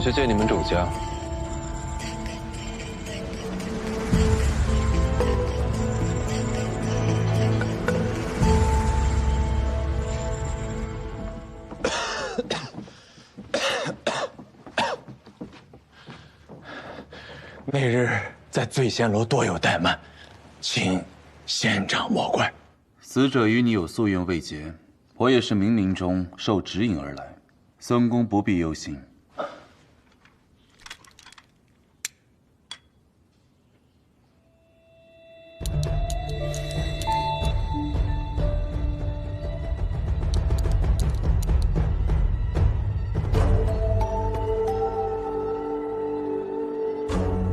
我去见你们主家。那日在醉仙楼多有怠慢，请仙长莫怪。死者与你有夙愿未结，我也是冥冥中受指引而来，孙公不必忧心。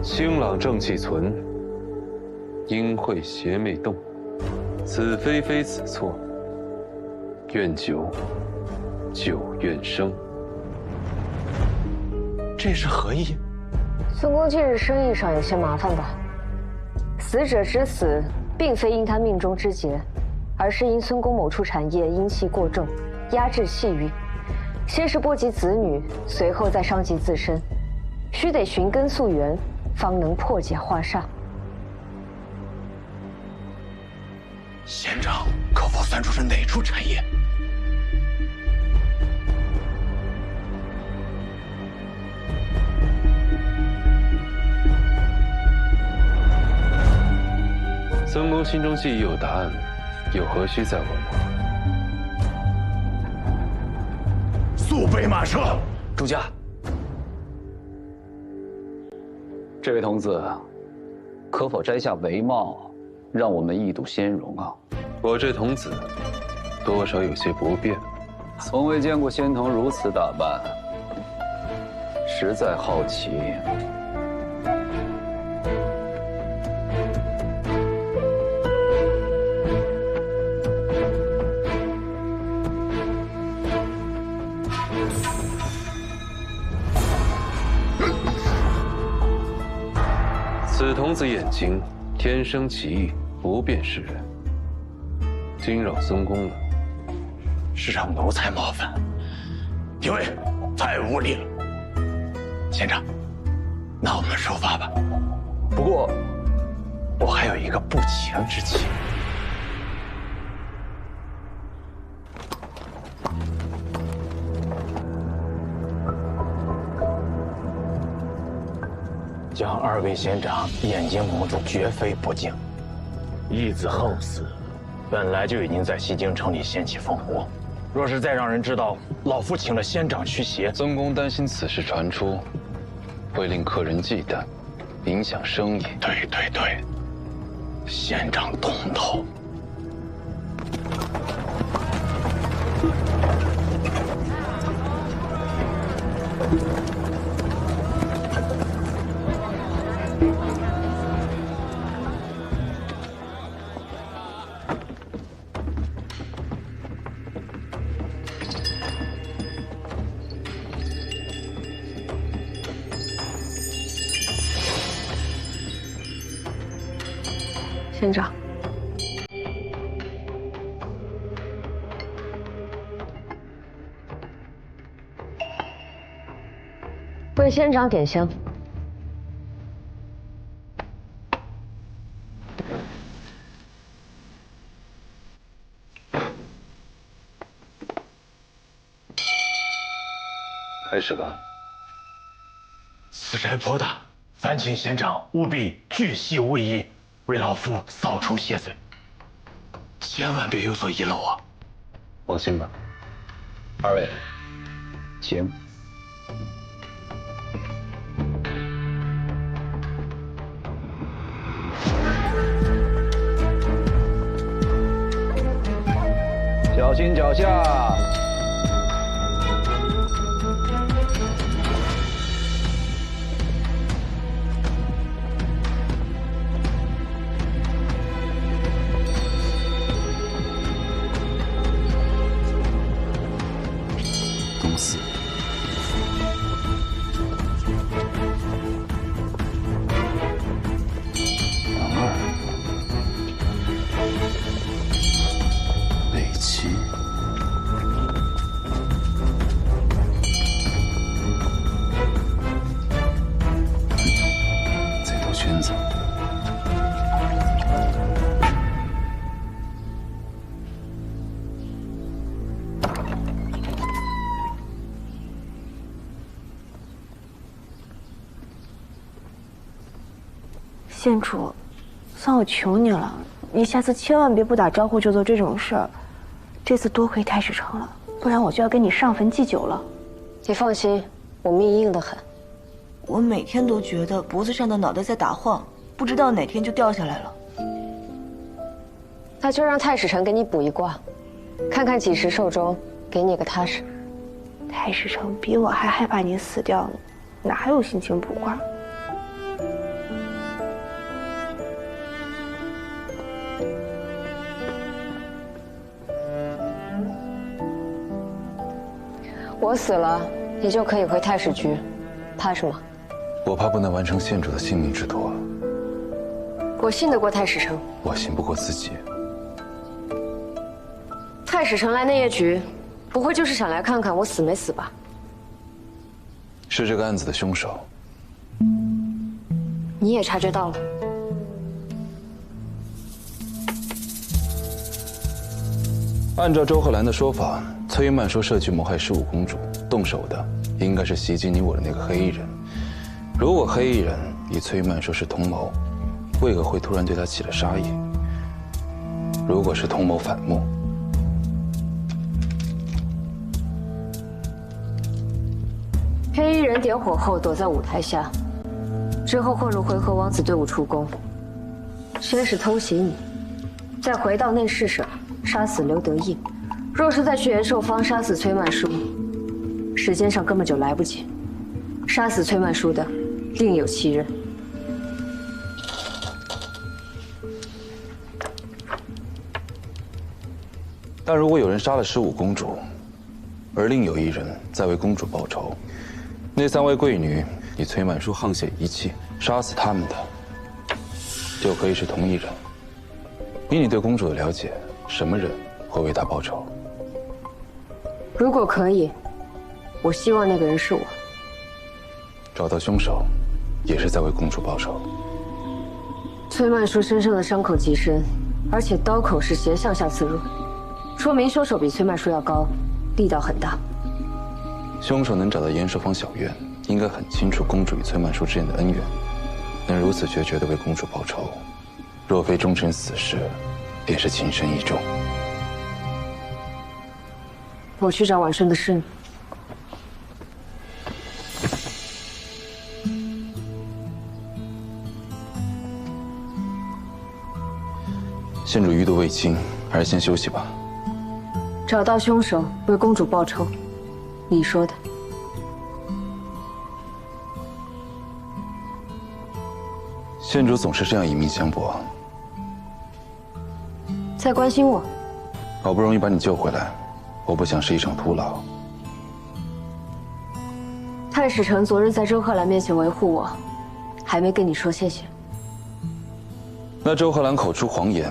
清朗正气存，阴晦邪魅动。此非非，此错。愿酒，酒愿生。这是何意？孙公近日生意上有些麻烦吧？死者之死，并非因他命中之劫，而是因孙公某处产业阴气过重，压制气运，先是波及子女，随后再伤及自身，须得寻根溯源，方能破解化煞。仙长可否算出是哪处产业？孙公心中既已有答案，又何须再问我？速备马车！主家，这位童子，可否摘下帷帽，让我们一睹仙容啊？我这童子，多少有些不便。从未见过仙童如此打扮，实在好奇。此童子眼睛天生奇异，不辨识人，惊扰孙公了。是让奴才冒犯，因为太无礼了。仙长，那我们出发吧。不过，我还有一个不情之请。将二位仙长眼睛蒙住，绝非不敬。义子横死，本来就已经在西京城里掀起风波，若是再让人知道老夫请了仙长驱邪，孙公担心此事传出，会令客人忌惮，影响生意。对，仙长通透。仙长，为仙长点香。开始吧。此差颇大，烦请仙长务必巨细无遗，为老夫扫除邪祟，千万别有所遗漏啊！放心吧。二位，请。小心脚下。死。王二，北齐。圈子。县主，算我求你了，你下次千万别不打招呼就做这种事儿。这次多亏太史城了，不然我就要跟你上坟祭酒了。你放心，我命硬得很。我每天都觉得脖子上的脑袋在打晃，不知道哪天就掉下来了。那就让太史城给你卜一卦，看看几时寿终，给你个踏实。太史城比我还害怕你死掉呢，哪还有心情卜卦？我死了，你就可以回太史局，怕什么？我怕不能完成县主的性命之托。我信得过太史城，我信不过自己。太史城来内业局，不会就是想来看看我死没死吧？是这个案子的凶手。你也察觉到了。按照周贺兰的说法，崔曼说设局谋害十五公主，动手的应该是袭击你我的那个黑衣人。如果黑衣人以崔曼说是同谋，为何会突然对他起了杀意？如果是同谋反目，黑衣人点火后躲在舞台下，之后混入回纥王子队伍出宫，先是偷袭你，再回到内侍省杀死刘德义。若是再去延寿坊杀死崔曼书，时间上根本就来不及。杀死崔曼书的另有其人。但如果有人杀了15公主，而另有一人在为公主报仇，那3位贵女以崔曼书沆瀣一气杀死他们的，就可以是同一人。以你对公主的了解，什么人会为她报仇？如果可以，我希望那个人是我。找到凶手，也是在为公主报仇。崔曼书身上的伤口极深，而且刀口是斜向下刺入，说明凶手比崔曼书要高，力道很大。凶手能找到延寿坊小院，应该很清楚公主与崔曼书之间的恩怨，能如此决绝地为公主报仇，若非终身死士，便是情深意重。我去找婉顺的事。县主余毒未清，还是先休息吧。找到凶手，为公主报仇，你说的。县主总是这样以命相搏。在关心我。好不容易把你救回来，我不想是一场徒劳。太史城昨日在周贺兰面前维护我，还没跟你说谢谢。那周贺兰口出狂言，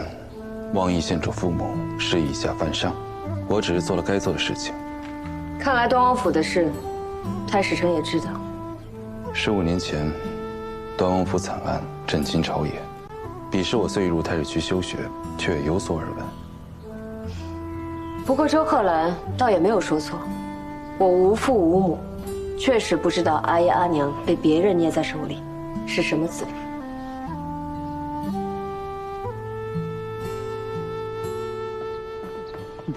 妄议县主父母是以下犯上，我只是做了该做的事情。看来端王府的事，太史城也知道。15年前，端王府惨案震惊朝野，彼时我虽入太史局修学，却有所耳闻。不过周贺兰倒也没有说错，我无父无母，确实不知道阿爷阿娘被别人捏在手里是什么滋味。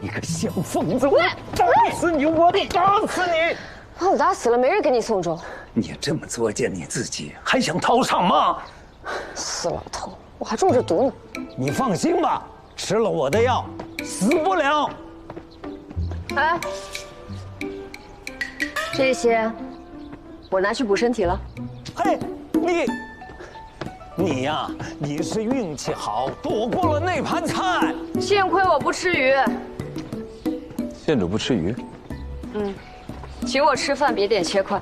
你个小疯子，我打死你！我打死你！把我打死了，没人给你送终。你这么作践你自己，还想逃场吗？死老头，我还中着毒呢。你放心吧，吃了我的药，死不了。哎，这些我拿去补身体了。嘿，你呀，你是运气好，躲过了那盘菜。幸亏我不吃鱼。县主不吃鱼？请我吃饭别点切块。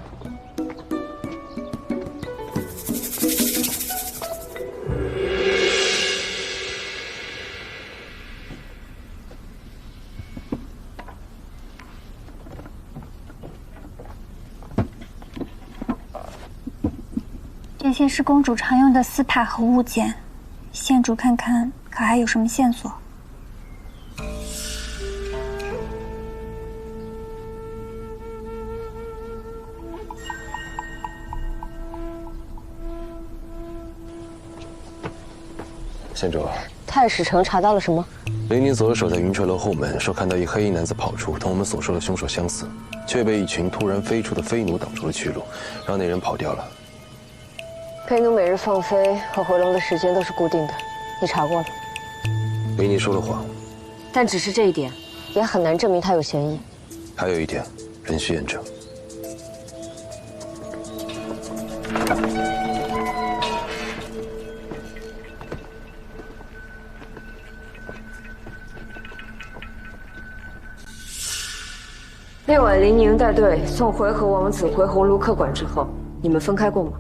这些是公主常用的丝帕和物件，县主看看，可还有什么线索？县主，太史城查到了什么？林宁左手在云垂楼后门说看到一黑衣男子跑出，同我们所说的凶手相似，却被一群突然飞出的飞奴挡住了去路，让那人跑掉了。飞奴每日放飞和回笼的时间都是固定的，你查过了？林宁说了谎，但只是这一点，也很难证明他有嫌疑。还有一点，仍需验证。那晚林宁带队送回纥王子回鸿胪客馆之后，你们分开过吗？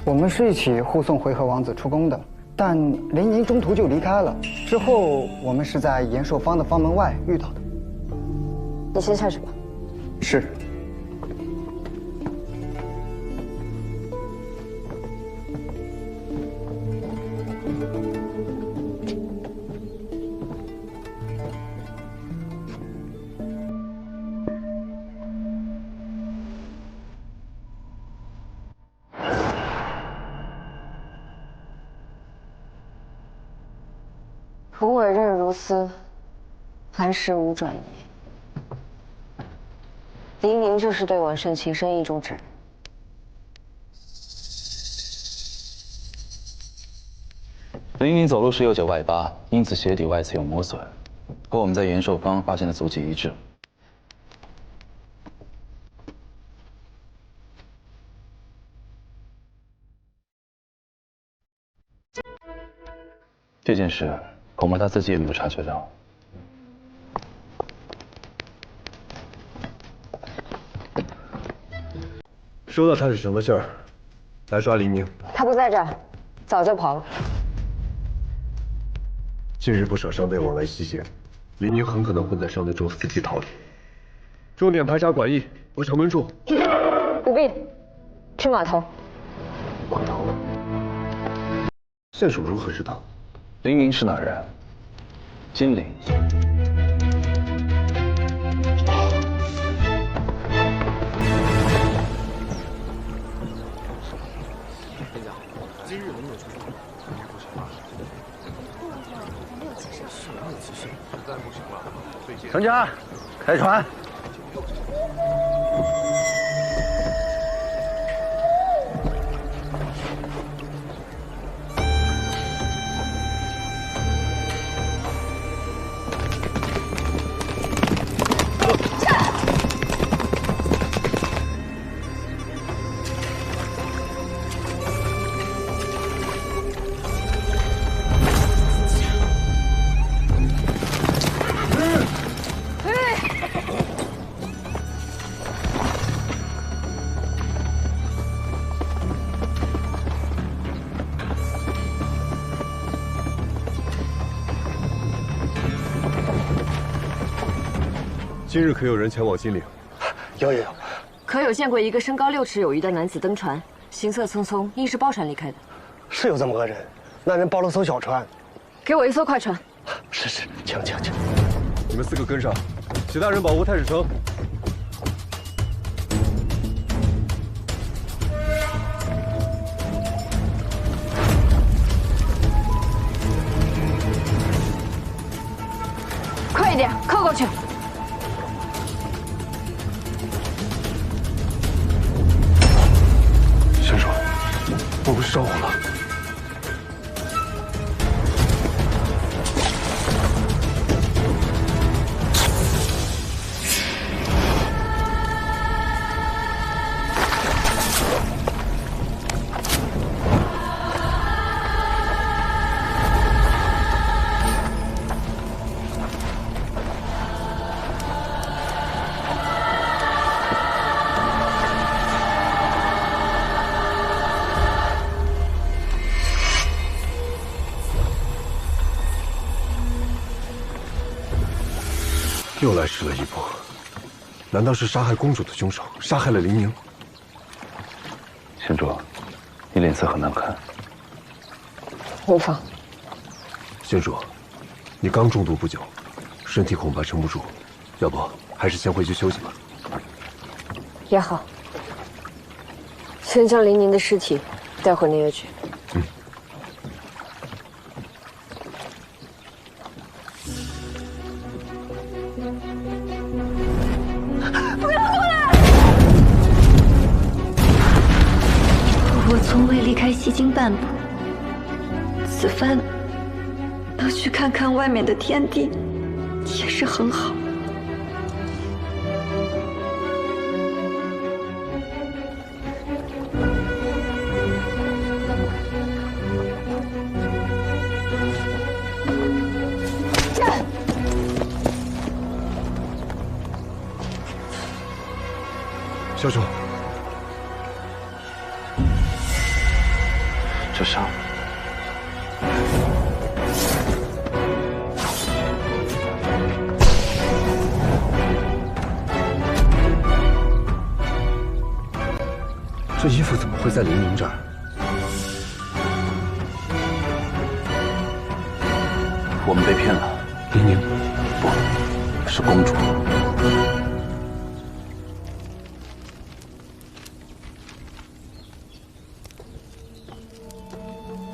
我们是一起护送回纥王子出宫的，但林宁中途就离开了。之后我们是在延寿坊的坊门外遇到的。你先下去吧。是。福委任如斯，凡事无转移。林宁就是对婉慎情深意重之人。林宁走路时右脚外八，因此鞋底外侧有磨损，和我们在延寿坊发现的足迹一致。这件事恐怕他自己也没有察觉到。收到太史城的信儿，来抓林宁。他不在这儿，早就跑了。近日不少商队往来西行，林宁很可能混在商队中伺机逃离。重点排查管驿和城门处。不必，去码头。码头？县主如何知道？林宁是哪人？金陵。船家，开船。今日可有人前往金陵？有。可有见过一个身高6尺有余的男子登船，行色匆匆，应是包船离开的。是有这么个人，那人包了艘小船。给我一艘快船。是，请。你们4个跟上，其他人保护太史城。快一点，靠过去。先生，我们烧火了。又来迟了一步，难道是杀害公主的凶手杀害了林宁？县主，你脸色很难看。无妨。县主，你刚中毒不久，身体恐怕撑不住，要不还是先回去休息吧。也好。先将林宁的尸体带回内院去。嗯。不要过来！我从未离开西京半步，此番能去看看外面的天地，也是很好。小主，这伤。这衣服怎么会在林宁这儿？我们被骗了。林宁，不是公主。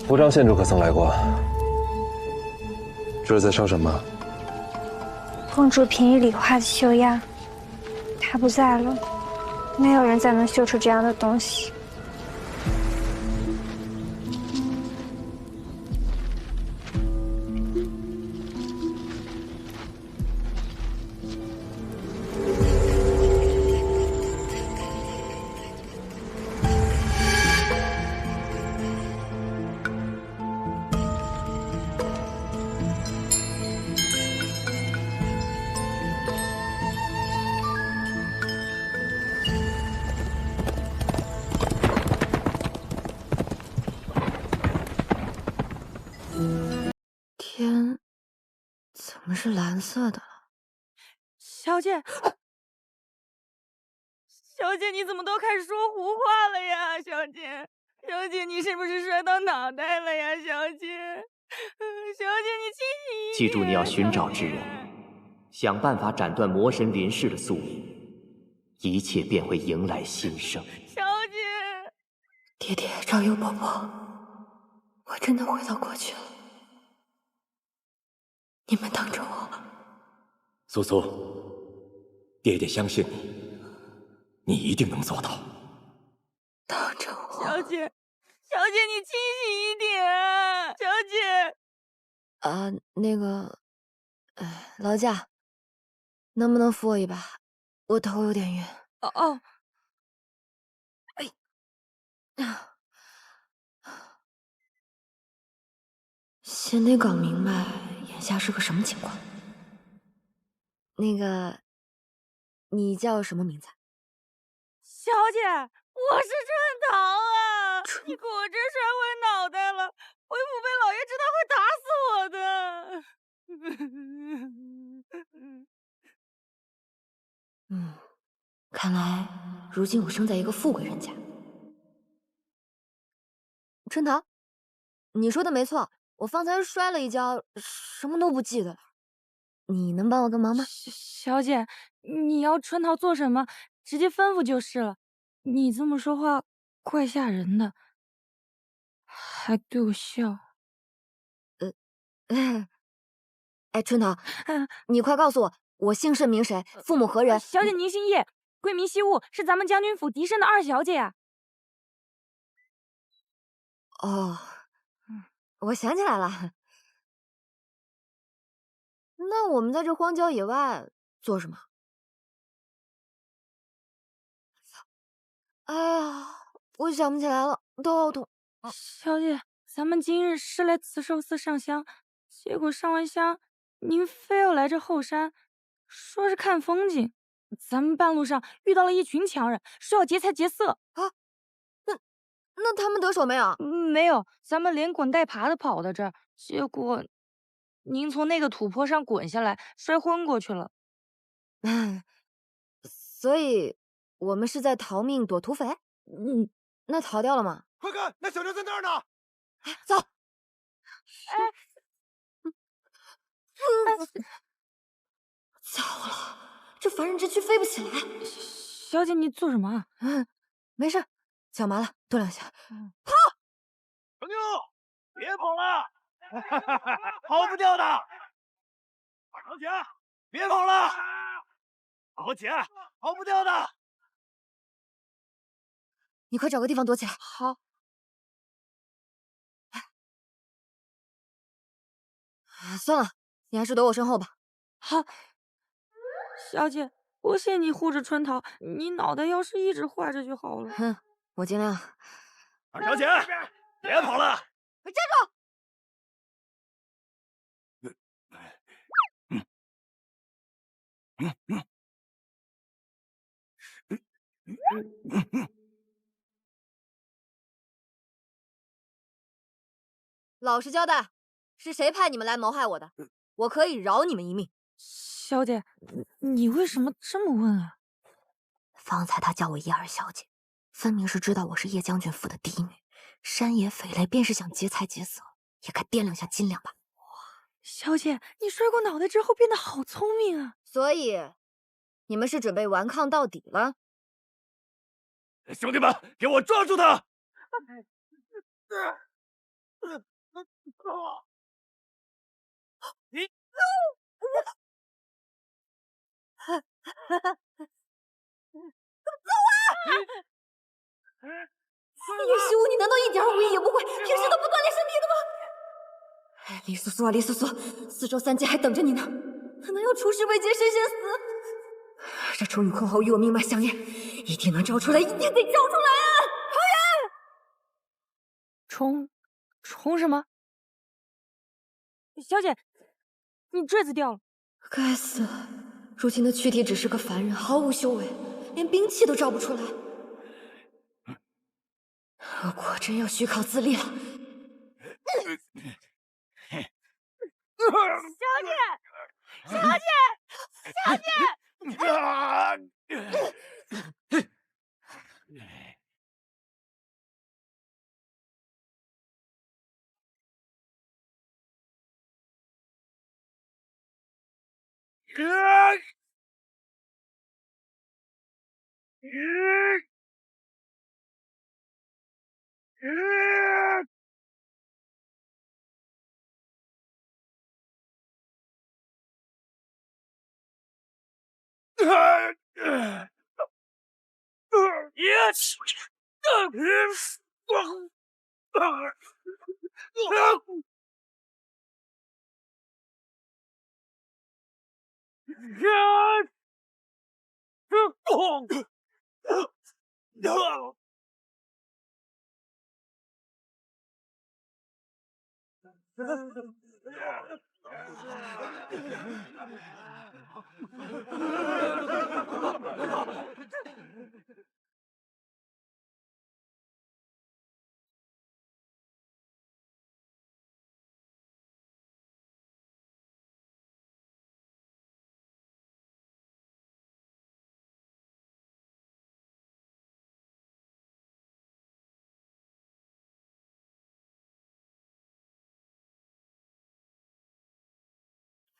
福章县主可曾来过？这是在烧什么？公主平日里画的绣样，她不在了，没有人再能绣出这样的东西。天怎么是蓝色的？小姐，小姐，你怎么都开始说胡话了呀？小姐，小姐，你是不是摔到脑袋了呀？小姐，小姐，你清醒一点。记住，你要寻找之人，想办法斩断魔神林氏的宿命，一切便会迎来新生。小姐，爹爹，赵佑伯伯，我真的回到过去了。你们等着我。苏苏，爹爹相信你，你一定能做到。等着我。小姐，小姐，你清醒一点啊！小姐。那个，劳驾，能不能扶我一把？我头有点晕。哦。先得搞明白眼下是个什么情况。那个，你叫什么名字？小姐，我是春桃啊！你果真摔坏脑袋了，回府被老爷知道会打死我的。看来如今我生在一个富贵人家。春桃，你说的没错，我方才摔了一跤，什么都不记得了。你能帮我个忙吗？小姐，你要春桃做什么，直接吩咐就是了。你这么说话怪吓人的，还对我笑。哎，春桃，你快告诉我，我姓甚名谁，父母何人？小姐您姓叶，贵名惜物，是咱们将军府嫡生的二小姐呀。哦，我想起来了。那我们在这荒郊野外做什么？哎呀，我想不起来了，头好痛。小姐，咱们今日是来慈寿寺上香，结果上完香，您非要来这后山，说是看风景。咱们半路上遇到了一群强人，说要劫财劫色啊。那他们得手没有？没有，咱们连滚带爬的跑到这儿，结果您从那个土坡上滚下来，摔昏过去了。所以我们是在逃命躲土匪？那逃掉了吗？快看，那小娘在那儿呢！走。糟了，这凡人之躯飞不起来。小姐，你做什么啊？没事，脚麻了，跺2下。跑！程妞，别跑了，跑不掉的。老姐，别跑了，老姐，跑不掉的。你快找个地方躲起来。好。算了，你还是躲我身后吧。好。小姐，多谢你护着春桃，你脑袋要是一直坏着就好了。哼，我尽量。二小姐，别跑了！站住！老实交代，是谁派你们来谋害我的？我可以饶你们一命。小姐，你为什么这么问啊？方才他叫我叶儿小姐，分明是知道我是叶将军府的嫡女。山野匪类便是想劫财劫色，也该掂量下斤两吧。小姐，你摔过脑袋之后变得好聪明啊！所以，你们是准备顽抗到底了？兄弟们，给我抓住他！你。走啊！叶虚无，你难道一点武艺也不会？平时都不锻炼身体的吗？李素素啊，李素素，4州3界还等着你呢，哪有出师未捷身先死？这楚雨空侯与我命脉相连，一定能招出来，一定得招出来啊！冲什么？小姐，你坠子掉了。该死，如今的躯体只是个凡人，毫无修为，连兵器都招不出来。我果真要虚考自立了。小姐！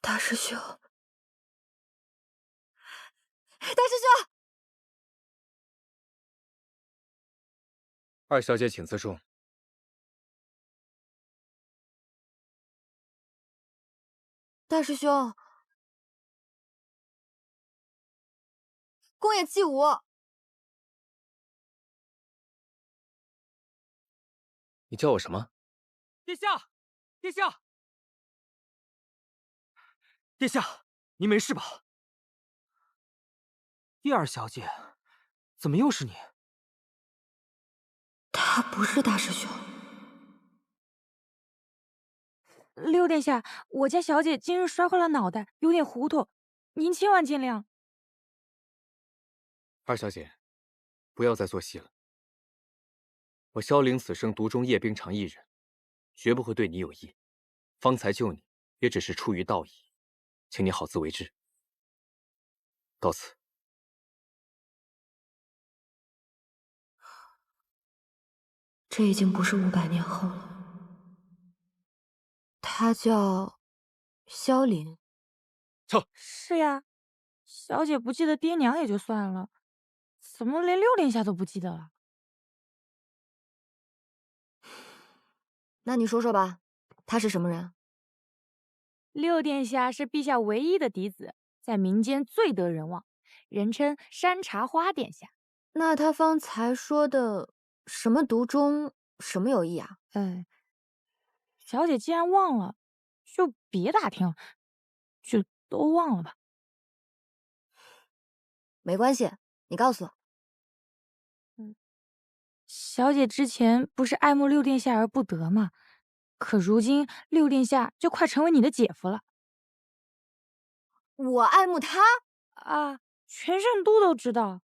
大师兄，大师兄，二小姐请自重。大师兄，宫野纪武，你叫我什么？殿下，殿下，殿下，您没事吧？叶二小姐，怎么又是你？他不是大师兄。六殿下，我家小姐今日摔坏了脑袋，有点糊涂，您千万见谅。二小姐，不要再做戏了。我萧凌此生独钟叶冰裳一人，绝不会对你有意。方才救你，也只是出于道义，请你好自为之。到此。这已经不是500年后了。他叫萧林。是呀，小姐不记得爹娘也就算了，怎么连6殿下都不记得了？那你说说吧，他是什么人6殿下是陛下唯一的嫡子，在民间最得人望，人称山茶花殿下。那他方才说的什么独钟，什么有意啊？小姐既然忘了，就别打听了，就都忘了吧。没关系，你告诉我。小姐之前不是爱慕6殿下而不得吗？可如今6殿下就快成为你的姐夫了。我爱慕他啊，全圣都都知道。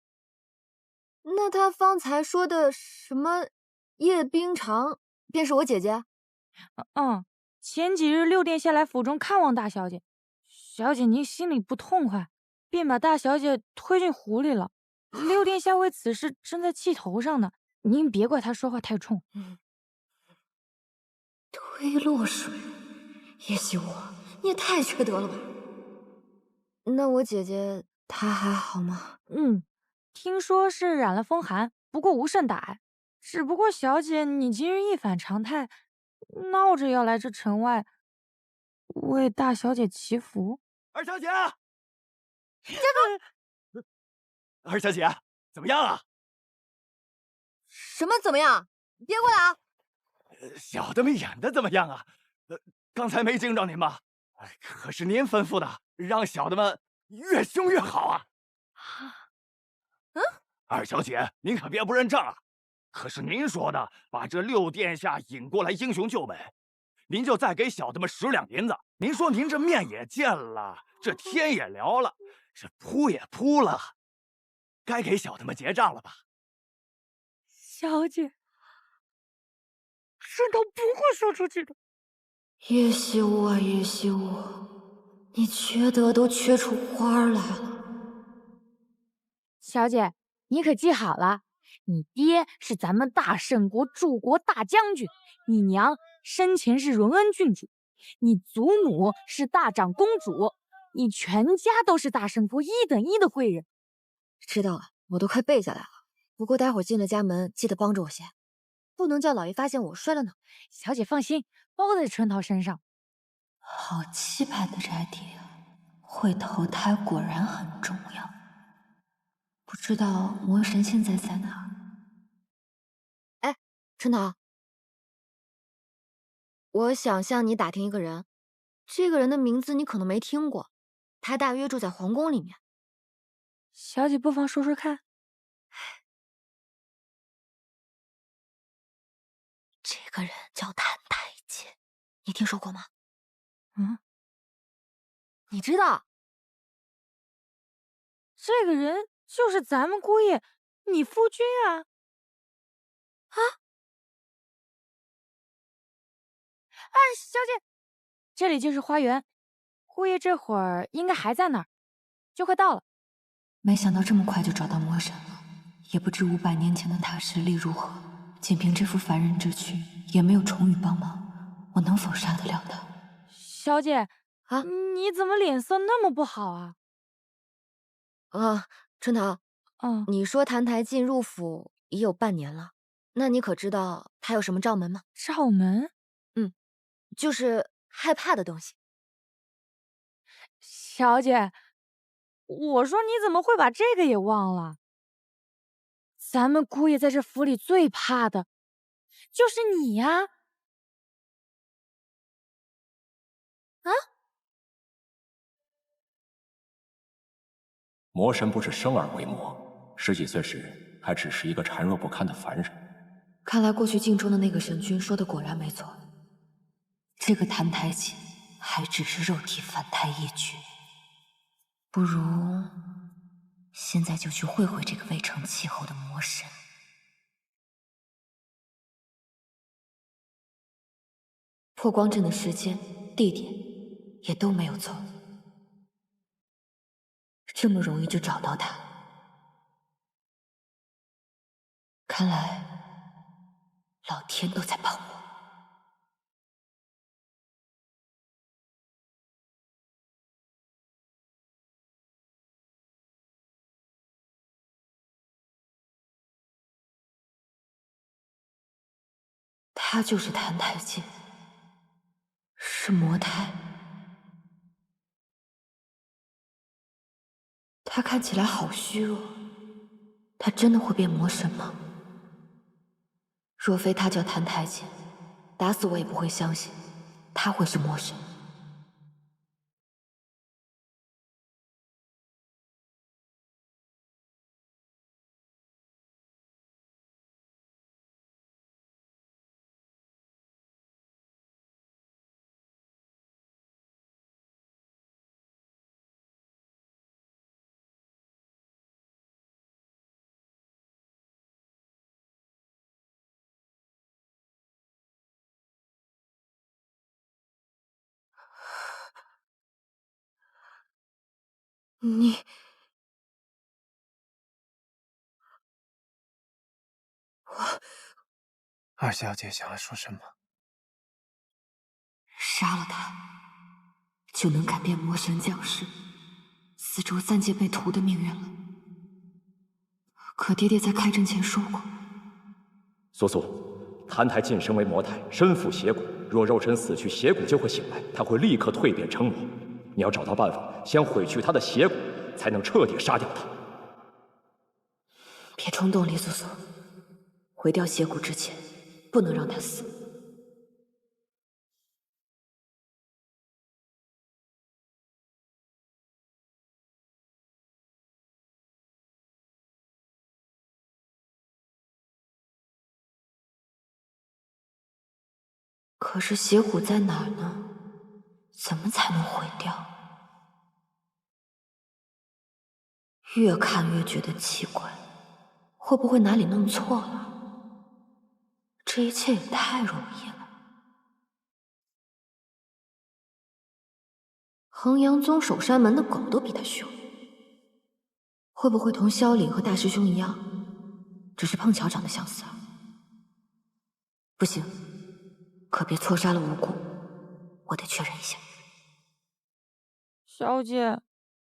那他方才说的什么叶冰裳，便是我姐姐？前几日6殿下来府中看望大小姐，小姐您心里不痛快，便把大小姐推进湖里了。6殿下为此事正在气头上呢，您别怪他说话太冲。推落水，叶惜我，你也太缺德了吧？那我姐姐她还好吗？听说是染了风寒，不过无甚大碍。只不过小姐你今日一反常态，闹着要来这城外为大小姐祈福。二小姐，二小姐怎么样啊？什么怎么样？别过来啊！小的们演的怎么样啊？刚才没惊着您吗？可是您吩咐的，让小的们越凶越好啊！二小姐，您可别不认账啊！可是您说的，把这6殿下引过来英雄救美，您就再给小的们10两银子。您说您这面也见了，这天也聊了，这扑也扑了，该给小的们结账了吧？小姐，圣头不会说出去的。叶惜我啊，叶惜我，你缺德都缺出花来了。小姐，你可记好了，你爹是咱们大圣国柱国大将军，你娘生前是荣恩郡主，你祖母是大长公主，你全家都是大圣国1等1的贵人。知道了，我都快背下来了。不过待会儿进了家门，记得帮着我些，不能叫老爷发现我摔了呢。小姐放心，包在春桃身上。好气派的宅邸啊！会投胎果然很重要。不知道魔神现在在哪？哎，春桃，我想向你打听一个人，这个人的名字你可能没听过，他大约住在皇宫里面。小姐不妨说说看。这个人叫谭台烬，你听说过吗？你知道？这个人就是咱们姑爷，你夫君啊！小姐，这里就是花园，姑爷这会儿应该还在那儿，就快到了。没想到这么快就找到魔神了，也不知500年前的他实力如何。仅凭这副凡人之躯，也没有重羽帮忙，我能否杀得了他？小姐啊，你怎么脸色那么不好啊？春桃，你说谭台烬入府已有半年了，那你可知道他有什么罩门吗？罩门？就是害怕的东西。小姐，我说你怎么会把这个也忘了？咱们姑爷在这府里最怕的就是你呀！魔神不是生而为魔，10几岁时还只是一个孱弱不堪的凡人。看来过去镜中的那个神君说的果然没错，这个谭台烬还只是肉体凡胎一具。不如现在就去会会这个未成气候的魔神。破光阵的时间、地点也都没有错，这么容易就找到他，看来老天都在帮我。他就是谭太监，是魔胎。他看起来好虚弱，他真的会变魔神吗？若非他叫谭太监，打死我也不会相信他会是魔神。你，二小姐想要说什么？杀了他，就能改变魔神降世、四周三界被屠的命运了。可爹爹在开阵前说过，苏苏，谭台晋升为魔胎，身负邪骨，若肉身死去，邪骨就会醒来，他会立刻蜕变成魔。你要找到办法，先毁去他的邪骨，才能彻底杀掉他。别冲动，李素素，毁掉邪骨之前，不能让他死。可是邪骨在哪儿呢？怎么才能毁掉？越看越觉得奇怪，会不会哪里弄错了？这一切也太容易了。衡阳宗守山门的狗都比他凶，会不会同萧凛和大师兄一样，只是碰巧长得相似啊？不行，可别错杀了无辜，我得确认一下。小姐，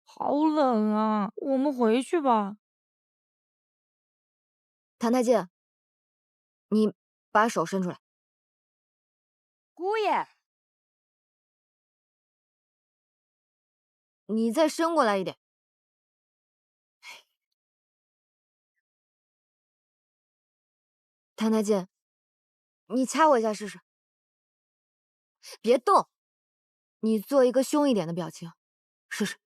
好冷啊，我们回去吧。谭太监，你把手伸出来。姑爷，你再伸过来一点。谭太监，你掐我一下试试。别动，你做一个凶一点的表情，试试。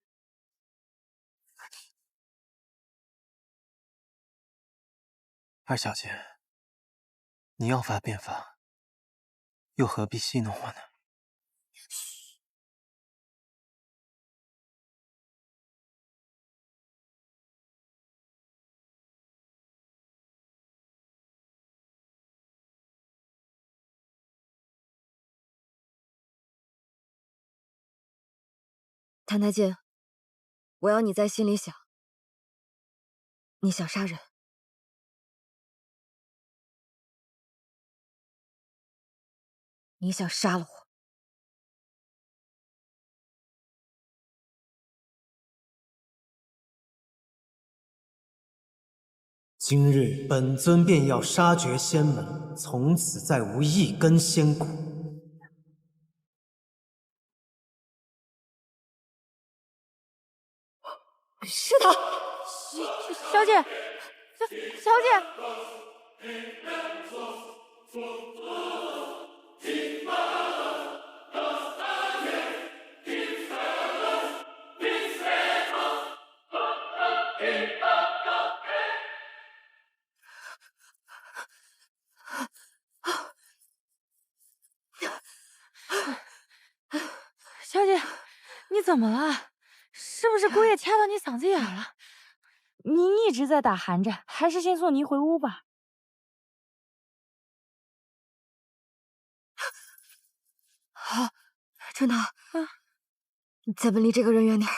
二小姐，你要法便法，又何必戏弄我呢？嘘。谭太监，我要你在心里想，你想杀人。你想杀了我？今日本尊便要杀绝仙门，从此再无一根仙骨。是他，小姐，小姐。小姐，你怎么了？是不是姑爷掐到你嗓子眼了？你一直在打寒战，还是先送你回屋吧。好，真的。咱们离这个人远点。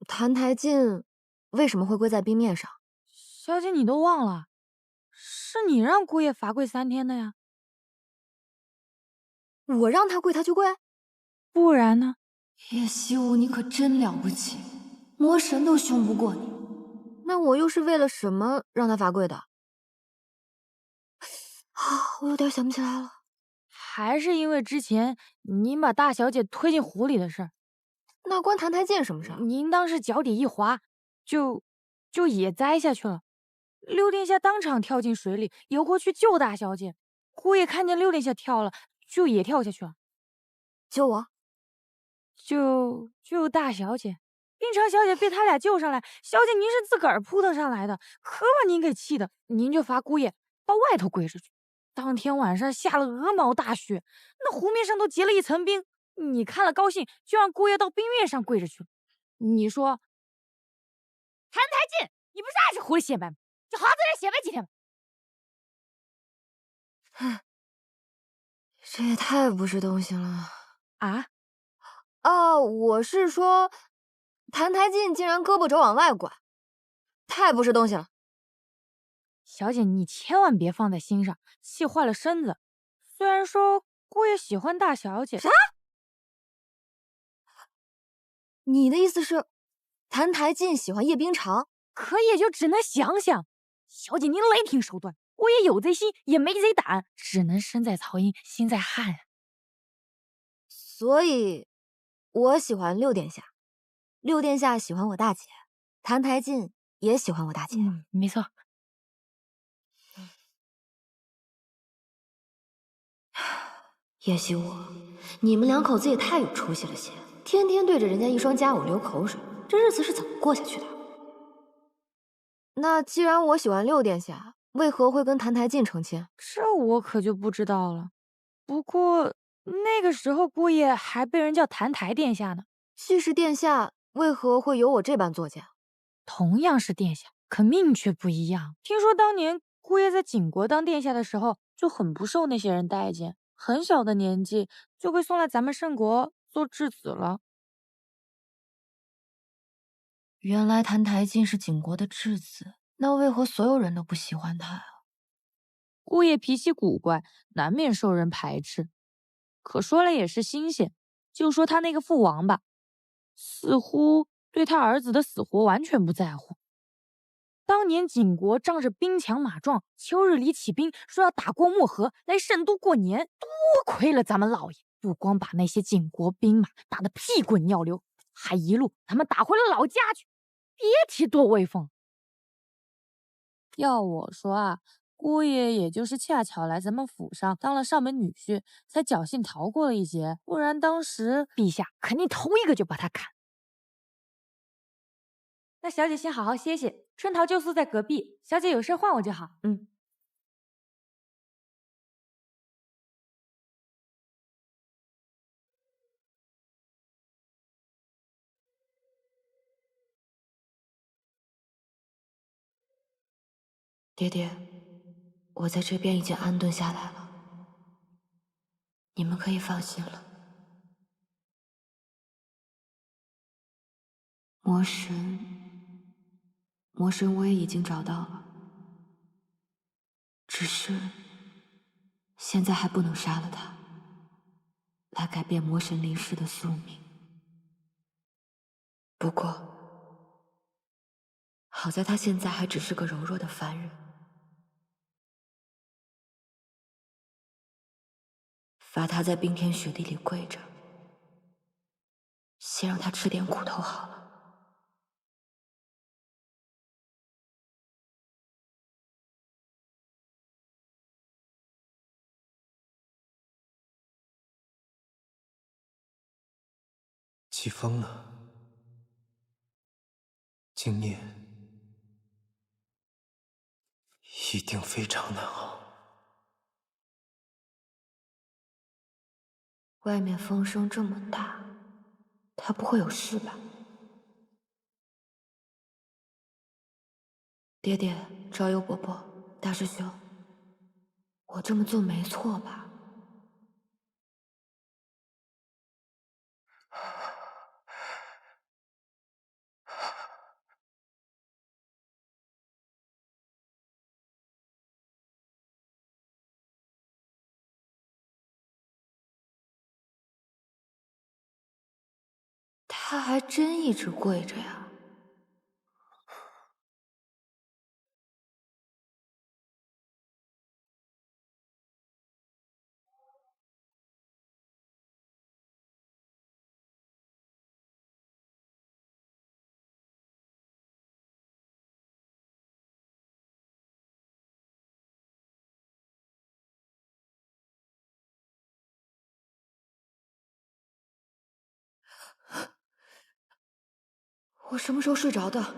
谭台烬为什么会跪在冰面上？小姐，你都忘了，是你让姑爷罚跪3天的呀。我让他跪，他就跪？不然呢？叶希武，你可真了不起，魔神都凶不过你。那我又是为了什么让他罚跪的？我有点想不起来了。还是因为之前您把大小姐推进湖里的事儿。那关澹台剑什么事？您当时脚底一滑，就也栽下去了。六殿下当场跳进水里，游过去救大小姐。姑爷看见六殿下跳了，就也跳下去了。救我？救大小姐。冰城小姐被他俩救上来，小姐您是自个儿扑腾上来的，可把您给气的，您就罚姑爷到外头跪着去。当天晚上下了鹅毛大雪，那湖面上都结了一层冰。你看了高兴，就让姑爷到冰面上跪着去了。你说，澹台烬，你不是爱吃狐狸血脉吗？就好好在这血脉几天吧。这也太不是东西了啊！我是说，澹台烬竟然胳膊肘往外拐，太不是东西了。小姐，你千万别放在心上，气坏了身子。虽然说姑爷喜欢大小姐，啥？你的意思是，澹台烬喜欢叶冰裳？可也就只能想想。小姐，您雷霆手段，我也有贼心，也没贼胆，只能身在曹营心在汉。所以，我喜欢六殿下，六殿下喜欢我大姐，澹台烬也喜欢我大姐。没错。叶希武，你们两口子也太有出息了些，天天对着人家一双佳偶流口水，这日子是怎么过下去的？那既然我喜欢六殿下，为何会跟澹台烬成亲？这我可就不知道了。不过那个时候姑爷还被人叫澹台殿下呢。既是殿下，为何会有我这般作践？同样是殿下，可命却不一样。听说当年姑爷在景国当殿下的时候，就很不受那些人待见，很小的年纪就被送来咱们圣国做质子了。原来澹台烬是景国的质子，那为何所有人都不喜欢他呀？姑爷脾气古怪，难免受人排斥。可说来也是新鲜，就说他那个父王吧，似乎对他儿子的死活完全不在乎。当年景国仗着兵强马壮，秋日里起兵，说要打过漠河，来圣都过年。多亏了咱们老爷，不光把那些景国兵马打得屁滚尿流，还一路他们打回了老家去，别提多威风。要我说啊，姑爷也就是恰巧来咱们府上当了上门女婿，才侥幸逃过了一劫，不然当时陛下肯定头一个就把他砍。那小姐先好好歇歇，春桃就宿在隔壁，小姐有事唤我就好。爹爹，我在这边已经安顿下来了，你们可以放心了。魔神我也已经找到了，只是现在还不能杀了他，来改变魔神临世的宿命。不过，好在他现在还只是个柔弱的凡人。罚他在冰天雪地里跪着，先让他吃点苦头好了。季风呢？今年一定非常难熬。外面风声这么大，他不会有事吧？爹爹、昭幽伯伯、大师兄，我这么做没错吧？他还真一直跪着呀。我什么时候睡着的？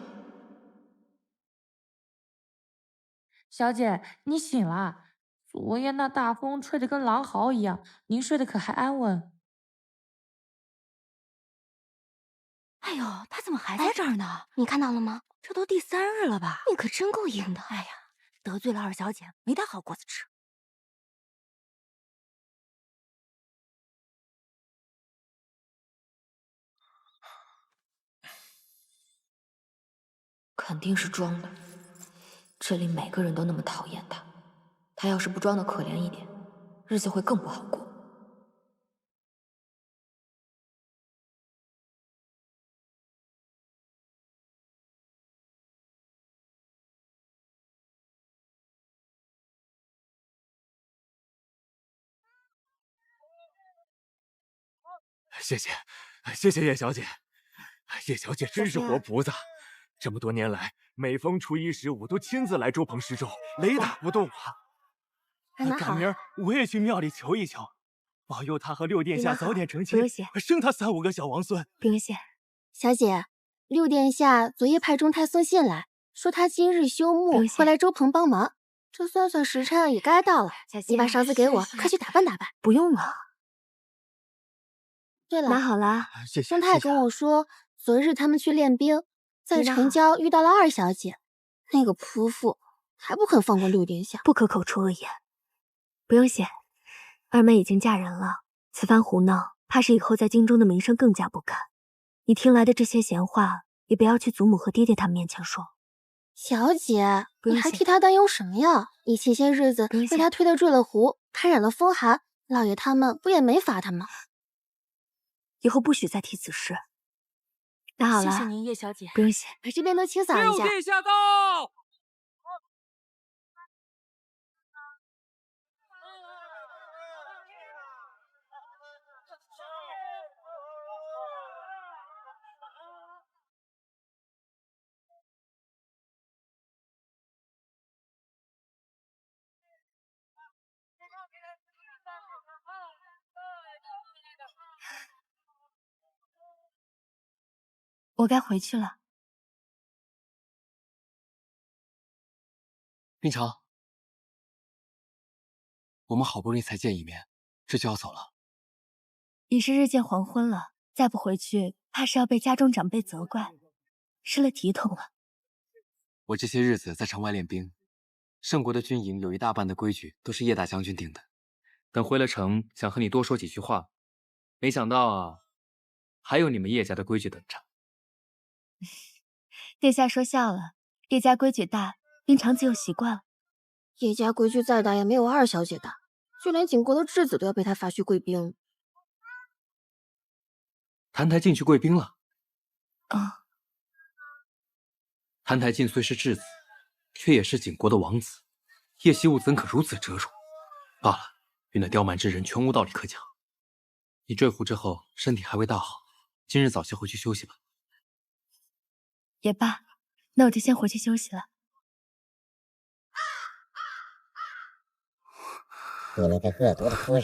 小姐，你醒了。昨夜那大风吹得跟狼嚎一样，您睡得可还安稳？哎呦，他怎么还在这儿呢？你看到了吗？这都第3日了吧？你可真够硬的！哎呀，得罪了二小姐，没带好果子吃。肯定是装的。这里每个人都那么讨厌他，他要是不装的可怜一点，日子会更不好过。谢谢，谢谢叶小姐。叶小姐真是活菩萨，这么多年来，每逢初一15都亲自来周棚施粥，雷打不动啊。赶明儿我也去庙里求一求，保佑他和六殿下早点成亲，生他3、5个小王孙。不用谢，小姐，六殿下昨夜派中太送信来，说他今日休沐，会来周棚帮忙。这算算时辰也该到了，你把勺子给我，快去打扮打扮。不用了。对了，拿好了。中太跟我说，昨日他们去练兵，在城郊遇到了二小姐，那个泼妇还不肯放过六殿下，不可口出恶言。不用谢，二妹已经嫁人了，此番胡闹，怕是以后在京中的名声更加不堪。你听来的这些闲话，也不要去祖母和爹爹他们面前说。小姐，你还替他担忧什么呀？你前些日子被他推得坠了湖，感染了风寒，老爷他们不也没罚他吗？以后不许再提此事。那好了，谢谢您，叶小姐。不用谢，把这边都清扫一下。六殿下到。我该回去了。冰城，我们好不容易才见一面，这就要走了。已是日渐黄昏了，再不回去，怕是要被家中长辈责怪，失了体统了。我这些日子在城外练兵，圣国的军营有一大半的规矩都是叶大将军定的。等回了城，想和你多说几句话，没想到啊，还有你们叶家的规矩等着。殿下说笑了，叶家规矩大，冰常自有习惯了。叶家规矩再大，也没有二小姐大，就连景国的质子都要被他罚去贵宾。谭台烬去贵宾了。啊。谭台烬虽是质子，却也是景国的王子，叶惜雾怎可如此折辱？罢了，与那刁蛮之人全无道理可讲。你坠湖之后，身体还未大好，今日早些回去休息吧。也罢，那我就先回去休息了。你那个恶毒的夫人，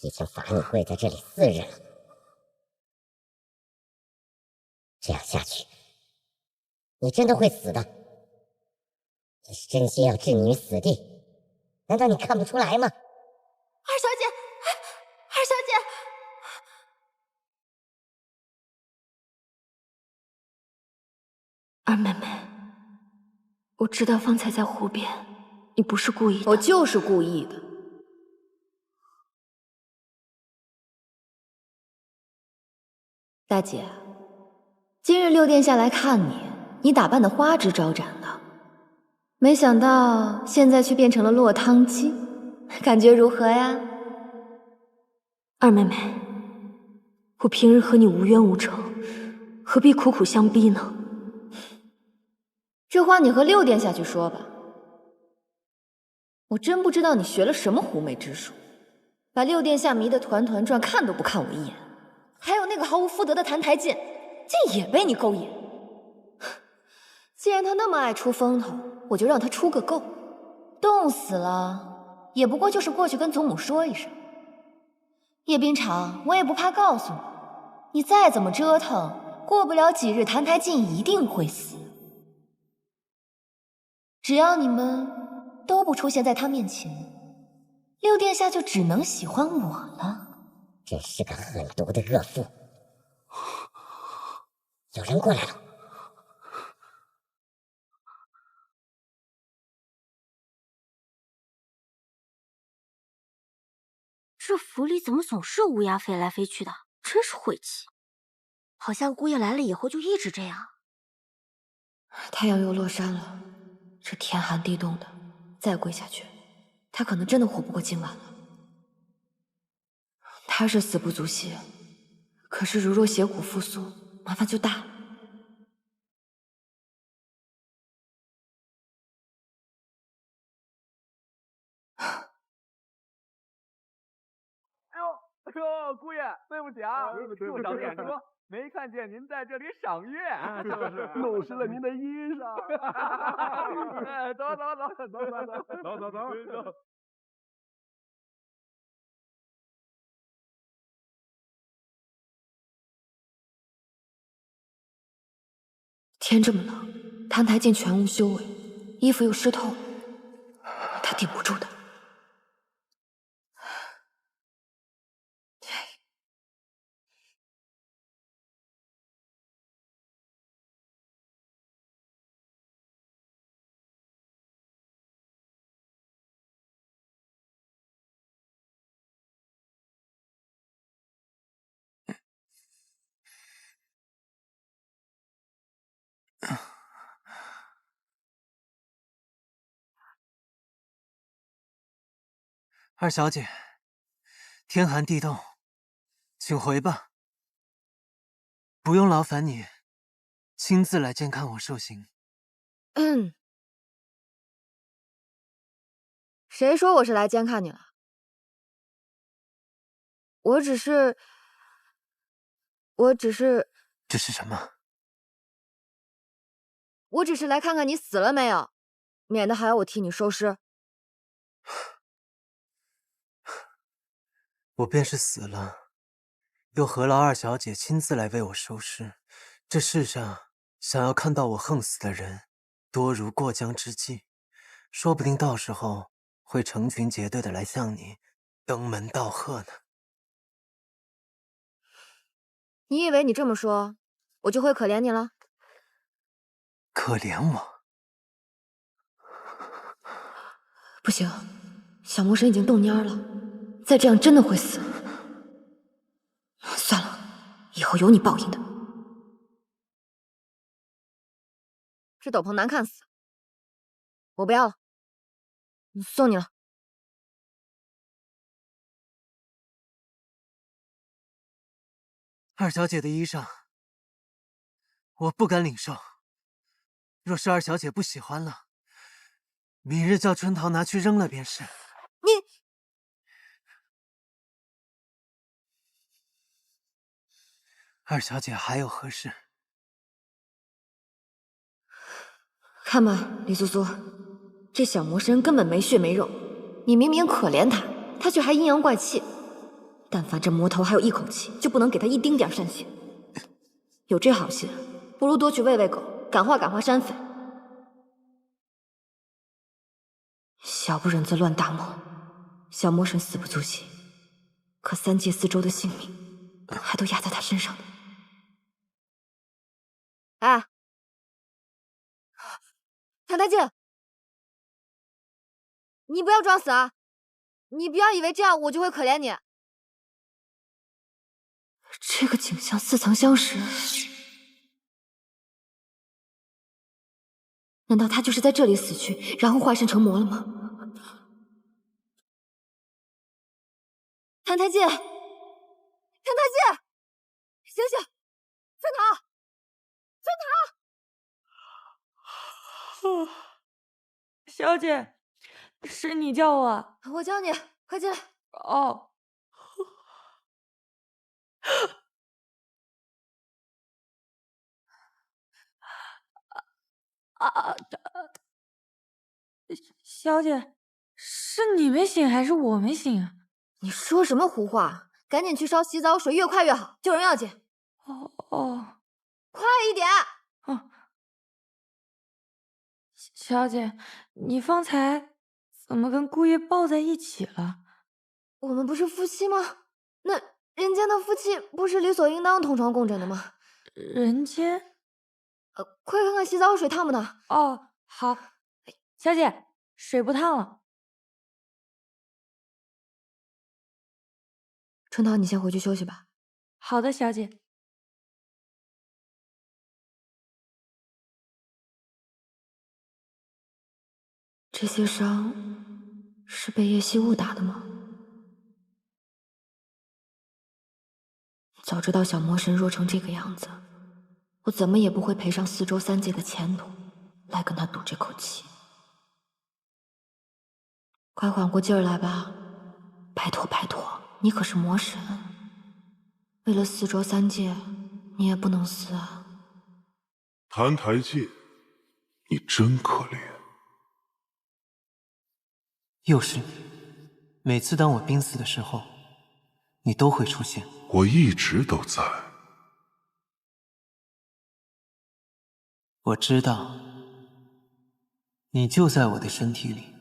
已经罚你跪在这里4日了。这样下去，你真的会死的。你是真心要置你于死地，难道你看不出来吗？二小姐，二小姐。二妹妹，我知道方才在湖边，你不是故意的。我就是故意的。大姐，今日六殿下来看你，你打扮的花枝招展的，没想到现在却变成了落汤鸡，感觉如何呀？二妹妹，我平日和你无冤无仇，何必苦苦相逼呢？这话你和六殿下去说吧。我真不知道你学了什么狐媚之术，把六殿下迷得团团转，看都不看我一眼。还有那个毫无夫德的澹台烬，竟也被你勾引。既然他那么爱出风头，我就让他出个够。冻死了，也不过就是过去跟祖母说一声。叶冰裳，我也不怕告诉你，你再怎么折腾，过不了几日，澹台烬一定会死。只要你们都不出现在他面前，六殿下就只能喜欢我了。真是个狠毒的恶妇！有人过来了。这府里怎么总是乌鸦飞来飞去的？真是晦气。好像姑爷来了以后就一直这样。太阳又落山了，这天寒地冻的，再跪下去，他可能真的活不过今晚了。他是死不足惜，可是如若血骨复苏，麻烦就大了。哟，姑爷，对不起啊，就长眼拙，没看见您在这里赏月，就是弄湿了您的衣裳。走。天这么冷，澹台烬全无修为，衣服又湿透，他顶不住的。二小姐，天寒地冻，请回吧。不用劳烦你亲自来监看我受刑。谁说我是来监看你了？我只是这是什么？我只是来看看你死了没有，免得还要我替你收尸。我便是死了，又何劳二小姐亲自来为我收尸？这世上想要看到我横死的人，多如过江之鲫，说不定到时候会成群结队的来向你登门道贺呢。你以为你这么说，我就会可怜你了？可怜我？不行，小魔神已经冻蔫了，再这样真的会死。算了，以后有你报应的。这斗篷难看死，我不要了，送你了。二小姐的衣裳，我不敢领受。若是二小姐不喜欢了，明日叫春桃拿去扔了便是。你，二小姐还有何事？看吧，李苏苏，这小魔神根本没血没肉，你明明可怜他，他却还阴阳怪气。但凡这魔头还有一口气，就不能给他一丁点善血。有这好心，不如多去喂喂狗，感化感化山匪。小不忍则乱大谋，小魔神死不足惜，可三界四周的性命还都压在他身上呢。哎，澹台烬，你不要装死啊！你不要以为这样我就会可怜你。这个景象似曾相识，难道他就是在这里死去，然后化身成魔了吗？澹台烬，澹台烬，醒醒！春桃，孙塔，小姐，是你叫我？我叫你，快进来。哦。小姐，是你没醒还是我没醒啊？你说什么胡话？赶紧去烧洗澡水，越快越好，救人要紧。哦，快一点！哦，小姐，你方才怎么跟姑爷抱在一起了？我们不是夫妻吗？那人间的夫妻不是理所应当同床共枕的吗？人间？快看看洗澡水烫不烫？哦，好。小姐，水不烫了。春桃，你先回去休息吧。好的，小姐。这些伤是被叶惜雾打的吗？早知道小魔神弱成这个样子，我怎么也不会赔上4州3界的前途来跟他赌这口气。快缓过劲儿来吧，拜托拜托，你可是魔神，为了4州3界，你也不能死啊！澹台烬，你真可怜。又是你，每次当我濒死的时候，你都会出现。我一直都在。我知道，你就在我的身体里。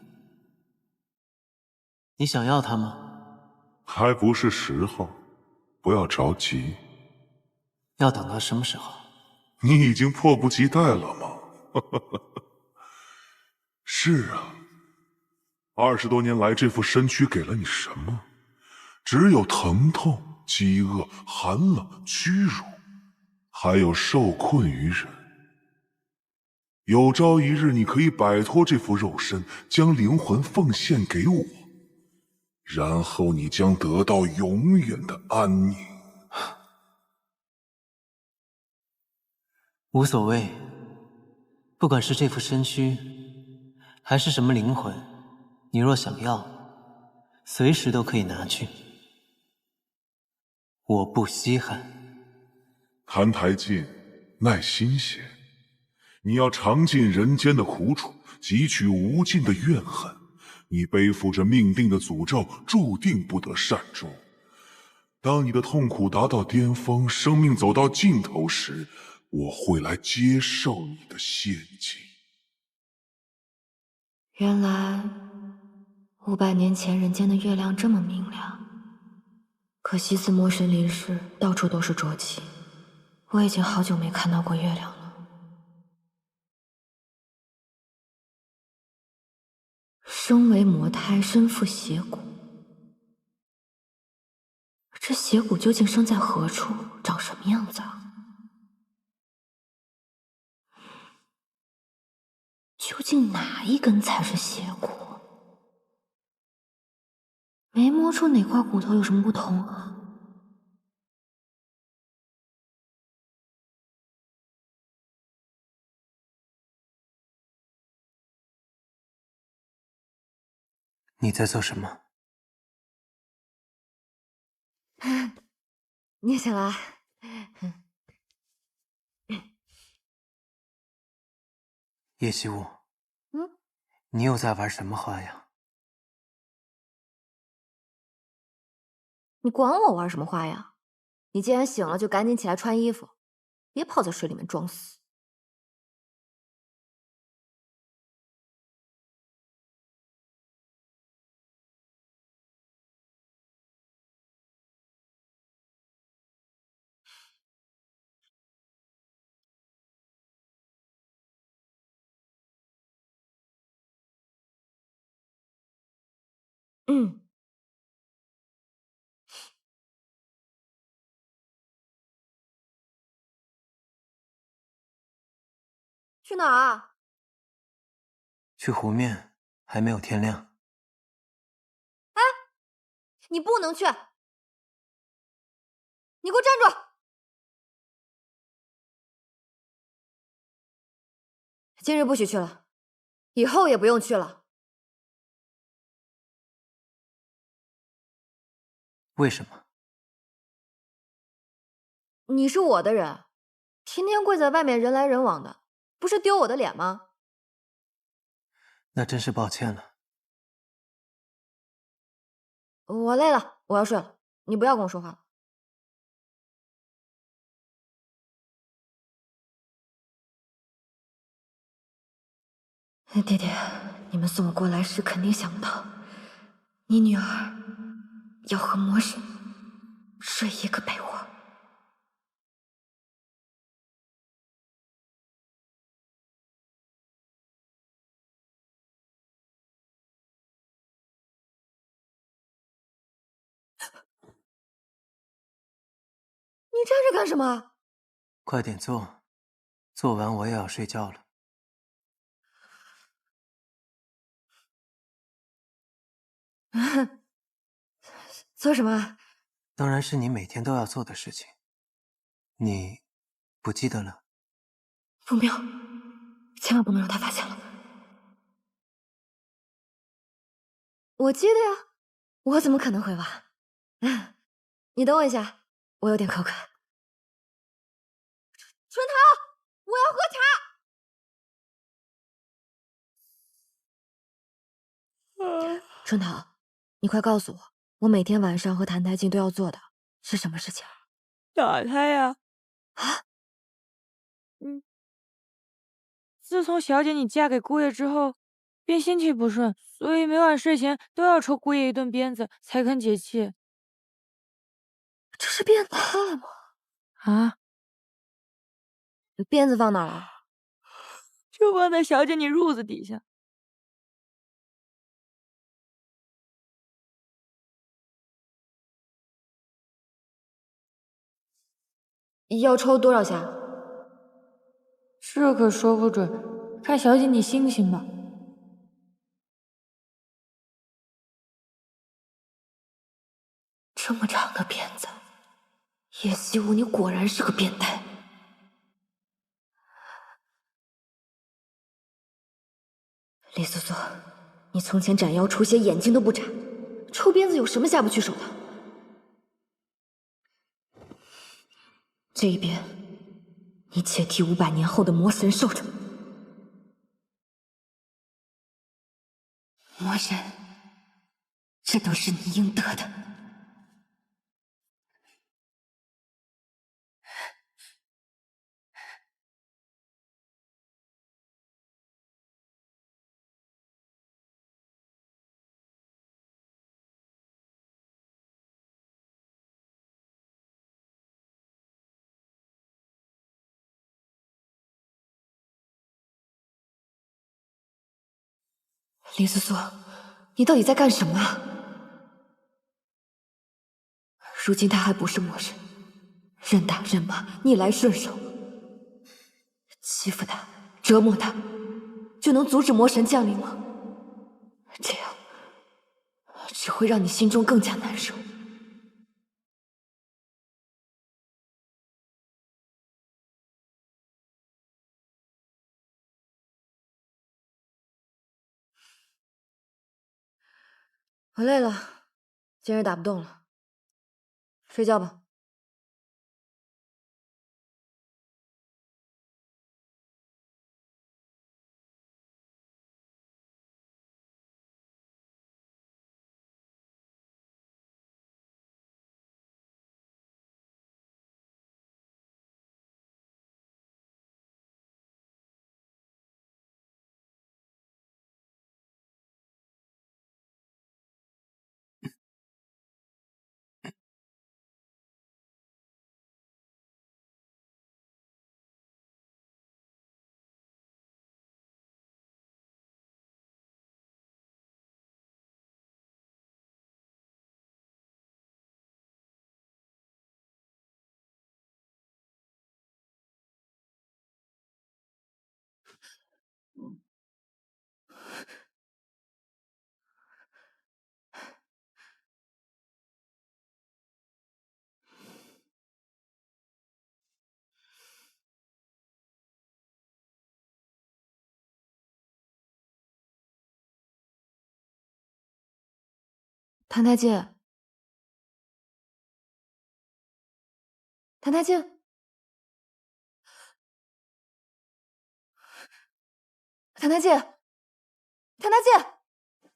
你想要它吗？还不是时候，不要着急。要等到什么时候？你已经迫不及待了吗？是啊，20多年来，这副身躯给了你什么？只有疼痛、饥饿、寒冷、屈辱，还有受困于人。有朝一日，你可以摆脱这副肉身，将灵魂奉献给我，然后你将得到永远的安宁。无所谓，不管是这副身躯，还是什么灵魂，你若想要，随时都可以拿去，我不稀罕。澹台烬，耐心些，你要尝尽人间的苦楚，汲取无尽的怨恨。你背负着命定的诅咒，注定不得善终。当你的痛苦达到巅峰，生命走到尽头时，我会来接受你的献祭。原来500年前人间的月亮这么明亮，可惜自魔神离世，到处都是浊气。我已经好久没看到过月亮了。生为魔胎，身负邪骨，这邪骨究竟生在何处，长什么样子啊？究竟哪一根才是邪骨？没摸出哪块骨头有什么不同啊？你在做什么？你也想来？叶惜雾，你又在玩什么花样？你管我玩什么花样？你既然醒了，就赶紧起来穿衣服，别泡在水里面装死。去哪儿啊？去湖面，还没有天亮。哎，你不能去！你给我站住！今日不许去了，以后也不用去了。为什么？你是我的人，天天跪在外面人来人往的，不是丢我的脸吗？那真是抱歉了。我累了，我要睡了，你不要跟我说话了。爹爹，你们送我过来时肯定想不到，你女儿要和魔神睡一个被窝。你站着干什么？快点做，做完我也要睡觉了。做什么？当然是你每天都要做的事情。你不记得了？不妙，千万不能让他发现了。我记得呀，我怎么可能会忘？你等我一下，我有点口渴。春桃，我要喝茶。春桃，你快告诉我，我每天晚上和谭台烬都要做的是什么事情？打他呀！啊？自从小姐你嫁给姑爷之后，便心气不顺，所以每晚睡前都要抽姑爷一顿鞭子才肯解气。这是变态吗？啊？鞭子放哪儿了？就放在小姐你褥子底下。要抽多少下？这可说不准，看小姐你心情吧。这么长的鞭子，叶希武，你果然是个变态。李素素，你从前斩妖除邪，眼睛都不眨，抽鞭子有什么下不去手的？这一鞭，你且替500年后的魔神受着。魔神，这都是你应得的。林素素，你到底在干什么啊？如今他还不是魔神，任打任骂，逆来顺受，欺负他，折磨他，就能阻止魔神降临吗？这样只会让你心中更加难受。我累了，今日打不动了，睡觉吧。谭太监，谭太监，谭太监，谭太监，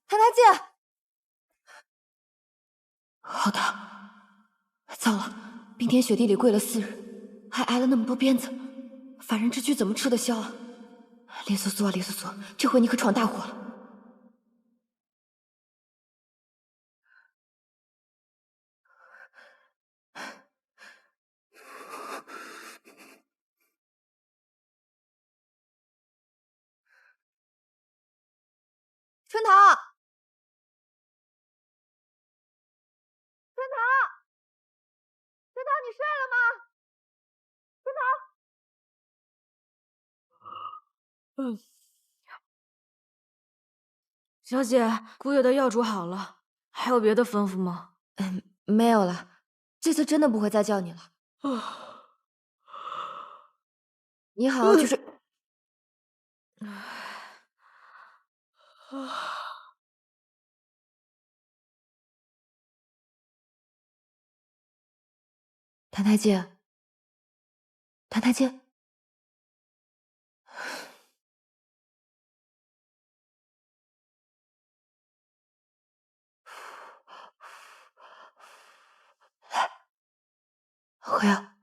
谭太监！好的，糟了，冰天雪地里跪了4日，还挨了那么多鞭子，凡人之躯怎么吃得消啊？林素素啊，林素素，这回你可闯大祸了！春桃，春桃，春桃，你睡了吗？春桃。小姐，姑爷的药煮好了，还有别的吩咐吗？没有了，这次真的不会再叫你了。你好好去睡。谭太监，谭太监，来，喝药。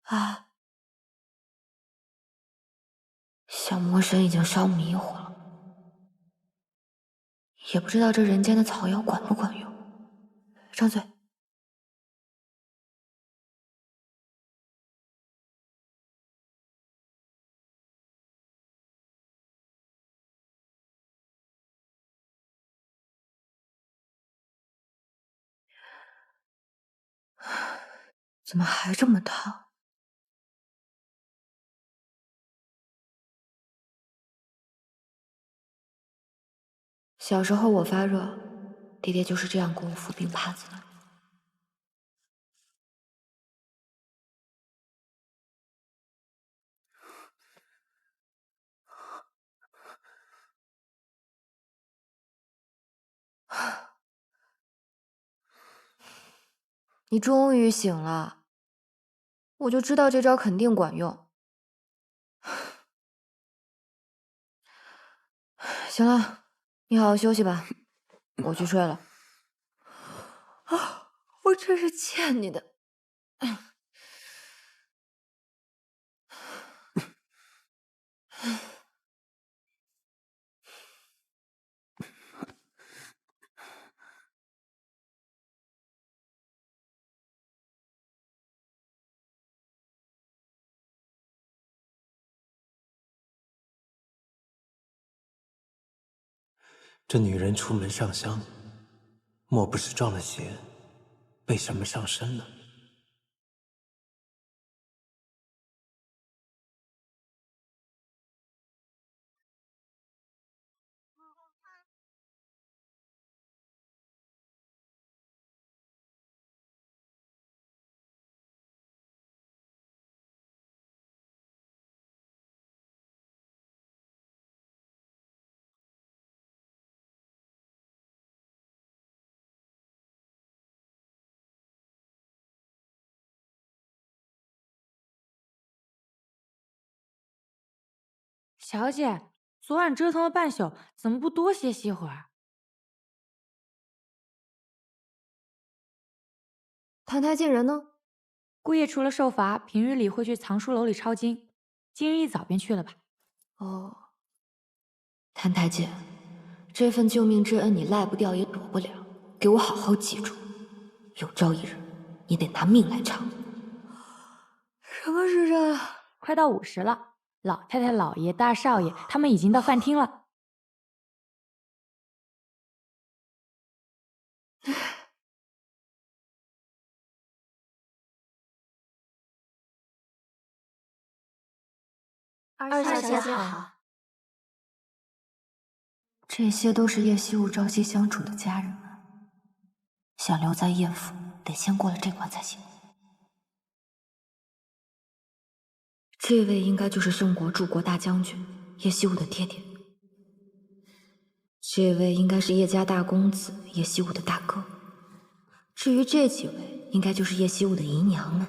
啊，小魔神已经烧迷糊了，也不知道这人间的草药管不管用。张嘴。怎么还这么烫？小时候我发热，爹爹就是这样给我敷冰帕子的。你终于醒了，我就知道这招肯定管用。行了，你好好休息吧，我去睡了。啊，我真是欠你的。这女人出门上香，莫不是撞了邪，被什么上身了？小姐，昨晚折腾了半宿，怎么不多歇息会儿？谭太监人呢？姑爷除了受罚，平日里会去藏书楼里抄经，今日一早便去了吧？哦，谭太监，这份救命之恩你赖不掉也躲不了，给我好好记住，有朝一日你得拿命来偿。什么时辰？快到午时了。老太太、老爷、大少爷他们已经到饭厅了。二小姐好。这些都是叶惜雾朝夕相处的家人们，想留在叶府，得先过了这关才行。这位应该就是宋国柱国大将军叶希武的爹爹。这位应该是叶家大公子叶希武的大哥。至于这几位，应该就是叶希武的姨娘们。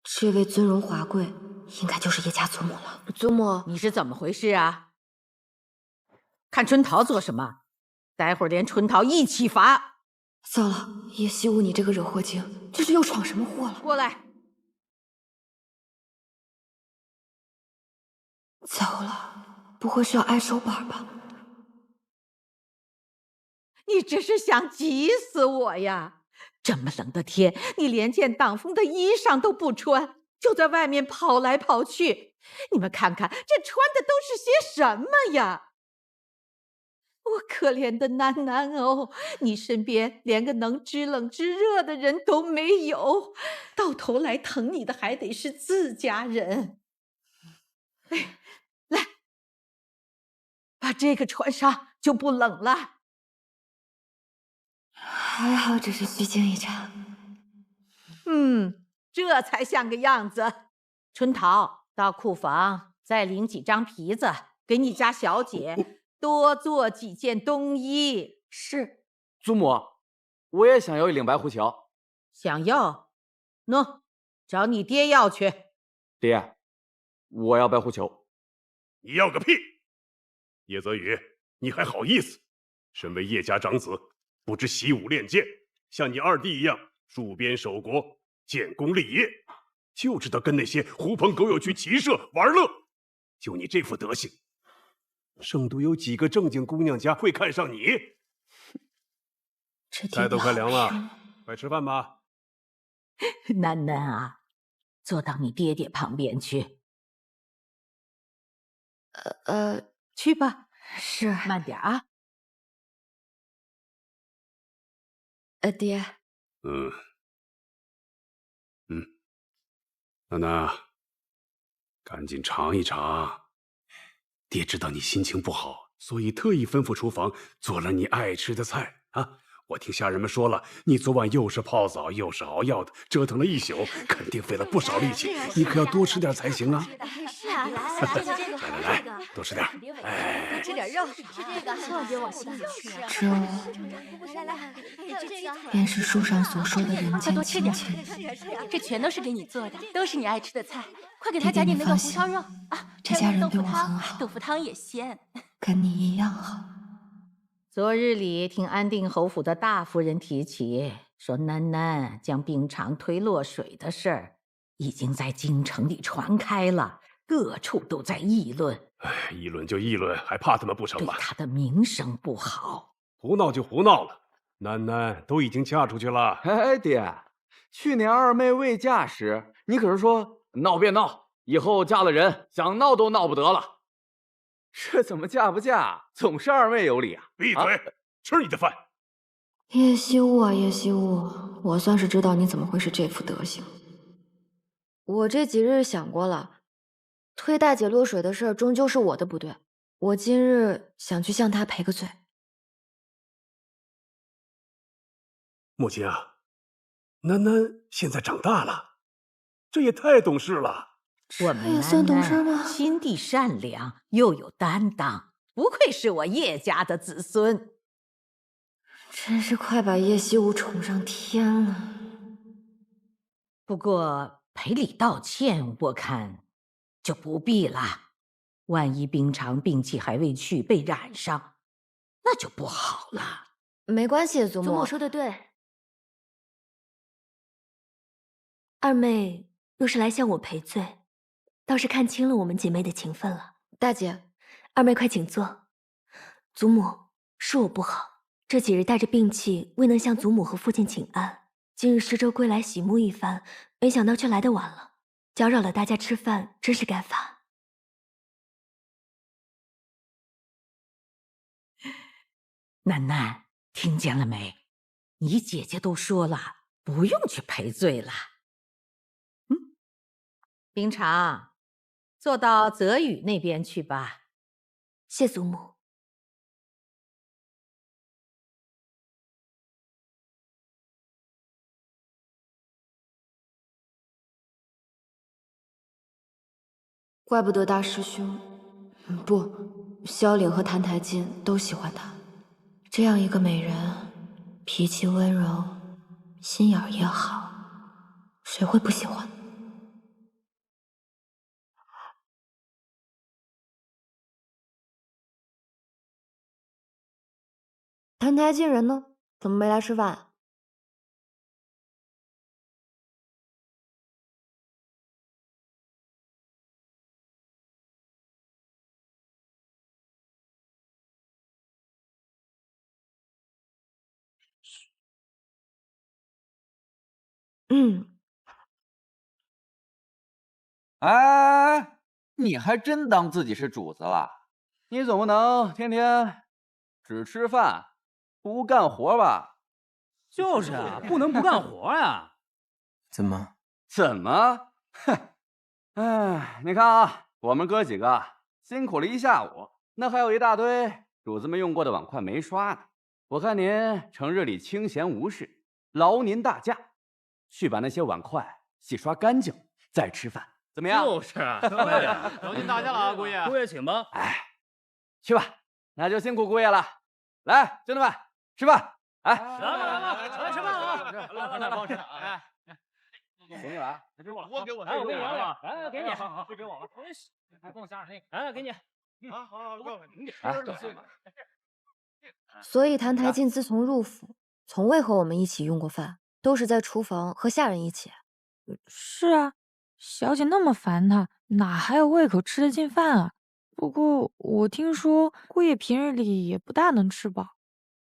这位尊荣华贵，应该就是叶家祖母了。祖母，你是怎么回事啊？看春桃做什么？待会儿连春桃一起罚。糟了，叶希武，你这个惹祸精，这是又闯什么祸了？过来。糟了，不会是要挨手板吧？你这是想急死我呀！这么冷的天，你连件挡风的衣裳都不穿，就在外面跑来跑去。你们看看，这穿的都是些什么呀？我可怜的楠楠哦，你身边连个能知冷知热的人都没有，到头来疼你的还得是自家人。哎，来，把这个穿上就不冷了。还好只是虚惊一场。这才像个样子。春桃，到库房再领几张皮子，给你家小姐多做几件冬衣。是。祖母，我也想要一领白狐裘。想要？喏，找你爹要去。爹，我要白狐裘。你要个屁！叶泽宇，你还好意思？身为叶家长子，不知习武练剑，像你二弟一样戍边守国、建功立业，就知道跟那些狐朋狗友去骑射玩乐。就你这副德行，圣都有几个正经姑娘家会看上你？菜都快凉了，快吃饭吧。楠楠啊，坐到你爹爹旁边去。去吧。是。慢点啊。爹。楠楠，赶紧尝一尝。爹知道你心情不好，所以特意吩咐厨房做了你爱吃的菜啊。我听下人们说了，你昨晚又是泡澡又是熬药的，折腾了一宿，肯定费了不少力气。你可要多吃点才行啊！是啊，来，多吃点。多吃点肉，吃这个，千万别往心里去啊。这便是书上所说的人间亲情。这全都是给你做的，都是你爱吃的菜。快给他加点那个胡烧肉啊！这家人对我很好，豆腐汤也鲜，跟你一样好。昨日里听安定侯府的大夫人提起，说楠楠将冰场推落水的事儿，已经在京城里传开了，各处都在议论。议论就议论，还怕他们不成吗？对他的名声不好。胡闹就胡闹了，楠楠都已经嫁出去了。哎，爹，去年二妹未嫁时，你可是说闹便闹，以后嫁了人，想闹都闹不得了。这怎么嫁不嫁，总是二妹有理啊！闭嘴，吃你的饭。叶希雾啊，叶希雾，我算是知道你怎么会是这副德行。我这几日想过了，推大姐落水的事儿终究是我的不对，我今日想去向她赔个罪。母亲啊，楠楠现在长大了，这也太懂事了。我们楠楠心地善良，又有担当，不愧是我叶家的子孙。真是快把叶希雾宠上天了。不过赔礼道歉，我看就不必了。万一冰常病气还未去，被染上，那就不好了。没关系，祖母。祖母说的对。二妹若是来向我赔罪，倒是看清了我们姐妹的情分了。大姐，二妹快请坐。祖母，是我不好，这几日带着病气，未能向祖母和父亲请安。今日施粥归来洗沐一番，没想到却来得晚了，搅扰了大家吃饭，真是该罚。楠楠，听见了没？你姐姐都说了，不用去赔罪了。冰常，坐到泽宇那边去吧。谢祖母。怪不得大师兄，不，萧凌和谭台烬都喜欢她。这样一个美人，脾气温柔，心眼儿也好，谁会不喜欢？谭台烬人呢？怎么没来吃饭？哎，你还真当自己是主子了？你总不能天天只吃饭不干活吧？就是啊，不能不干活呀。怎么？哼！哎，你看啊，我们哥几个辛苦了一下午，那还有一大堆主子们用过的碗筷没刷呢。我看您成日里清闲无事，劳您大驾，去把那些碗筷洗刷干净，再吃饭，怎么样？就是啊，对呀，劳您大驾了啊，姑爷。姑爷请吧。哎，去吧，那就辛苦姑爷了。来，兄弟们，吃饭！哎，来吃饭啊！来，帮吃。哎，给你了，给我，我给我，哎，我给你了，哎，给你，就给我了。哎，跟我加上那个，哎，给你。好好，你吃了。所以谭台烬自从入府，从未和我们一起用过饭，都是在厨房和下人一起。是啊，小姐那么烦他，哪还有胃口吃得进饭啊？不过我听说姑爷平日里也不大能吃饱，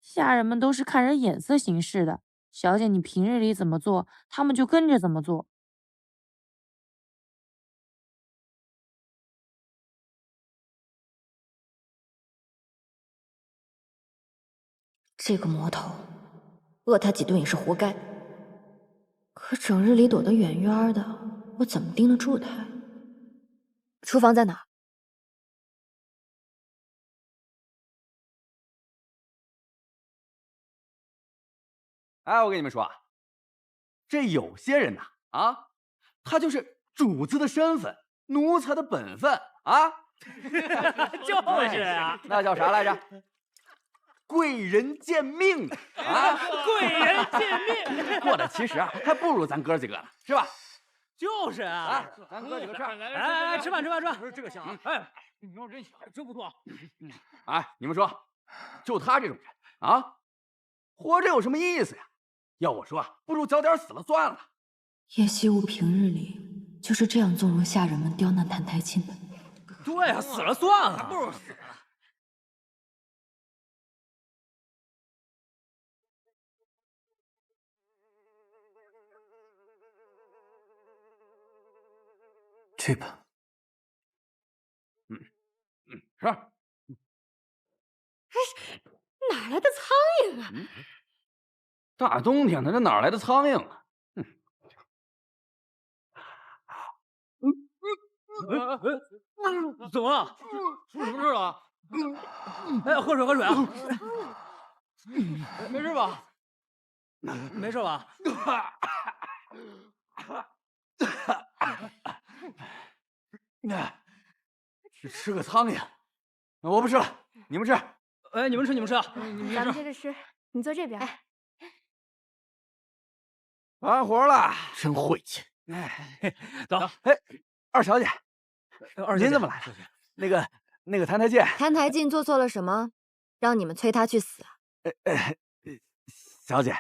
下人们都是看人眼色行事的。小姐你平日里怎么做，他们就跟着怎么做。这个魔头，饿他几顿也是活该。可整日里躲得远远的，我怎么盯得住他？厨房在哪？哎，我跟你们说啊，这有些人呐，他就是主子的身份，奴才的本分啊。就是啊，那叫啥来着？贵人见命啊！贵人见命，过得其实啊，还不如咱哥几个呢，是吧？就是啊，咱哥几个吃，哎，吃饭，这个香啊！哎，你肉真香，真不错。哎，你们说，就他这种人啊，活着有什么意思呀？要我说啊，不如早点死了算了。叶惜雾平日里就是这样纵容下人们刁难谭台烬的。对啊，死了算了，不如死了。去吧。是。哪来的苍蝇啊？大冬天的，这哪来的苍蝇啊？怎么了？出什么事了？哎，喝水啊！没事吧？没事吧？吃个苍蝇，我不吃了，你们吃。哎，你们吃，咱们接着吃，你坐这边。完活了，真晦气。哎，走。哎，二小姐，您怎么来了？那个谭台烬，谭台烬做错了什么，让你们催他去死啊？小姐，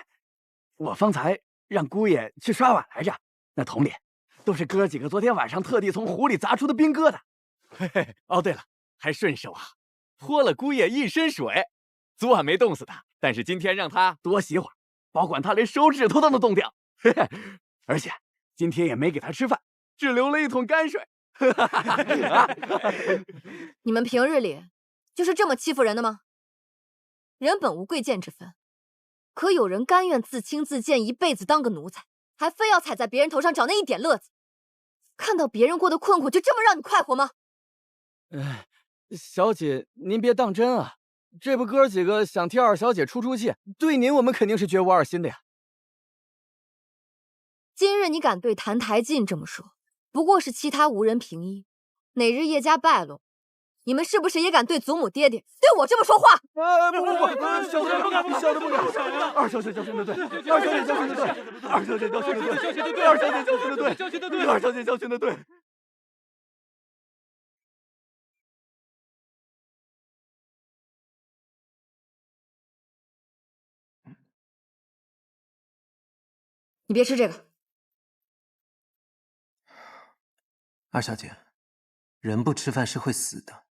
我方才让姑爷去刷碗来着，那桶里都是哥几个昨天晚上特地从湖里砸出的冰疙瘩。嘿嘿，哦对了，还顺手啊泼了姑爷一身水。昨晚没冻死他，但是今天让他多洗会儿，保管他连手指头都能冻掉。嘿嘿，而且今天也没给他吃饭，只留了一桶泔水。你们平日里就是这么欺负人的吗？人本无贵贱之分，可有人甘愿自轻自贱，一辈子当个奴才，还非要踩在别人头上找那一点乐子？看到别人过得困苦，就这么让你快活吗？小姐，您别当真啊！这不哥几个想替二小姐出气，对您我们肯定是绝无二心的呀。今日你敢对谭台烬这么说，不过是其他无人凭依，哪日叶家败落，你们是不是也敢对祖母爹爹对我这么说话？不，小的不敢，二小姐教训的对，二小姐教训的对，二小姐教训的对，二小姐教训的对，二小姐教训的对。你别吃这个。二小姐，人不吃饭是会死的。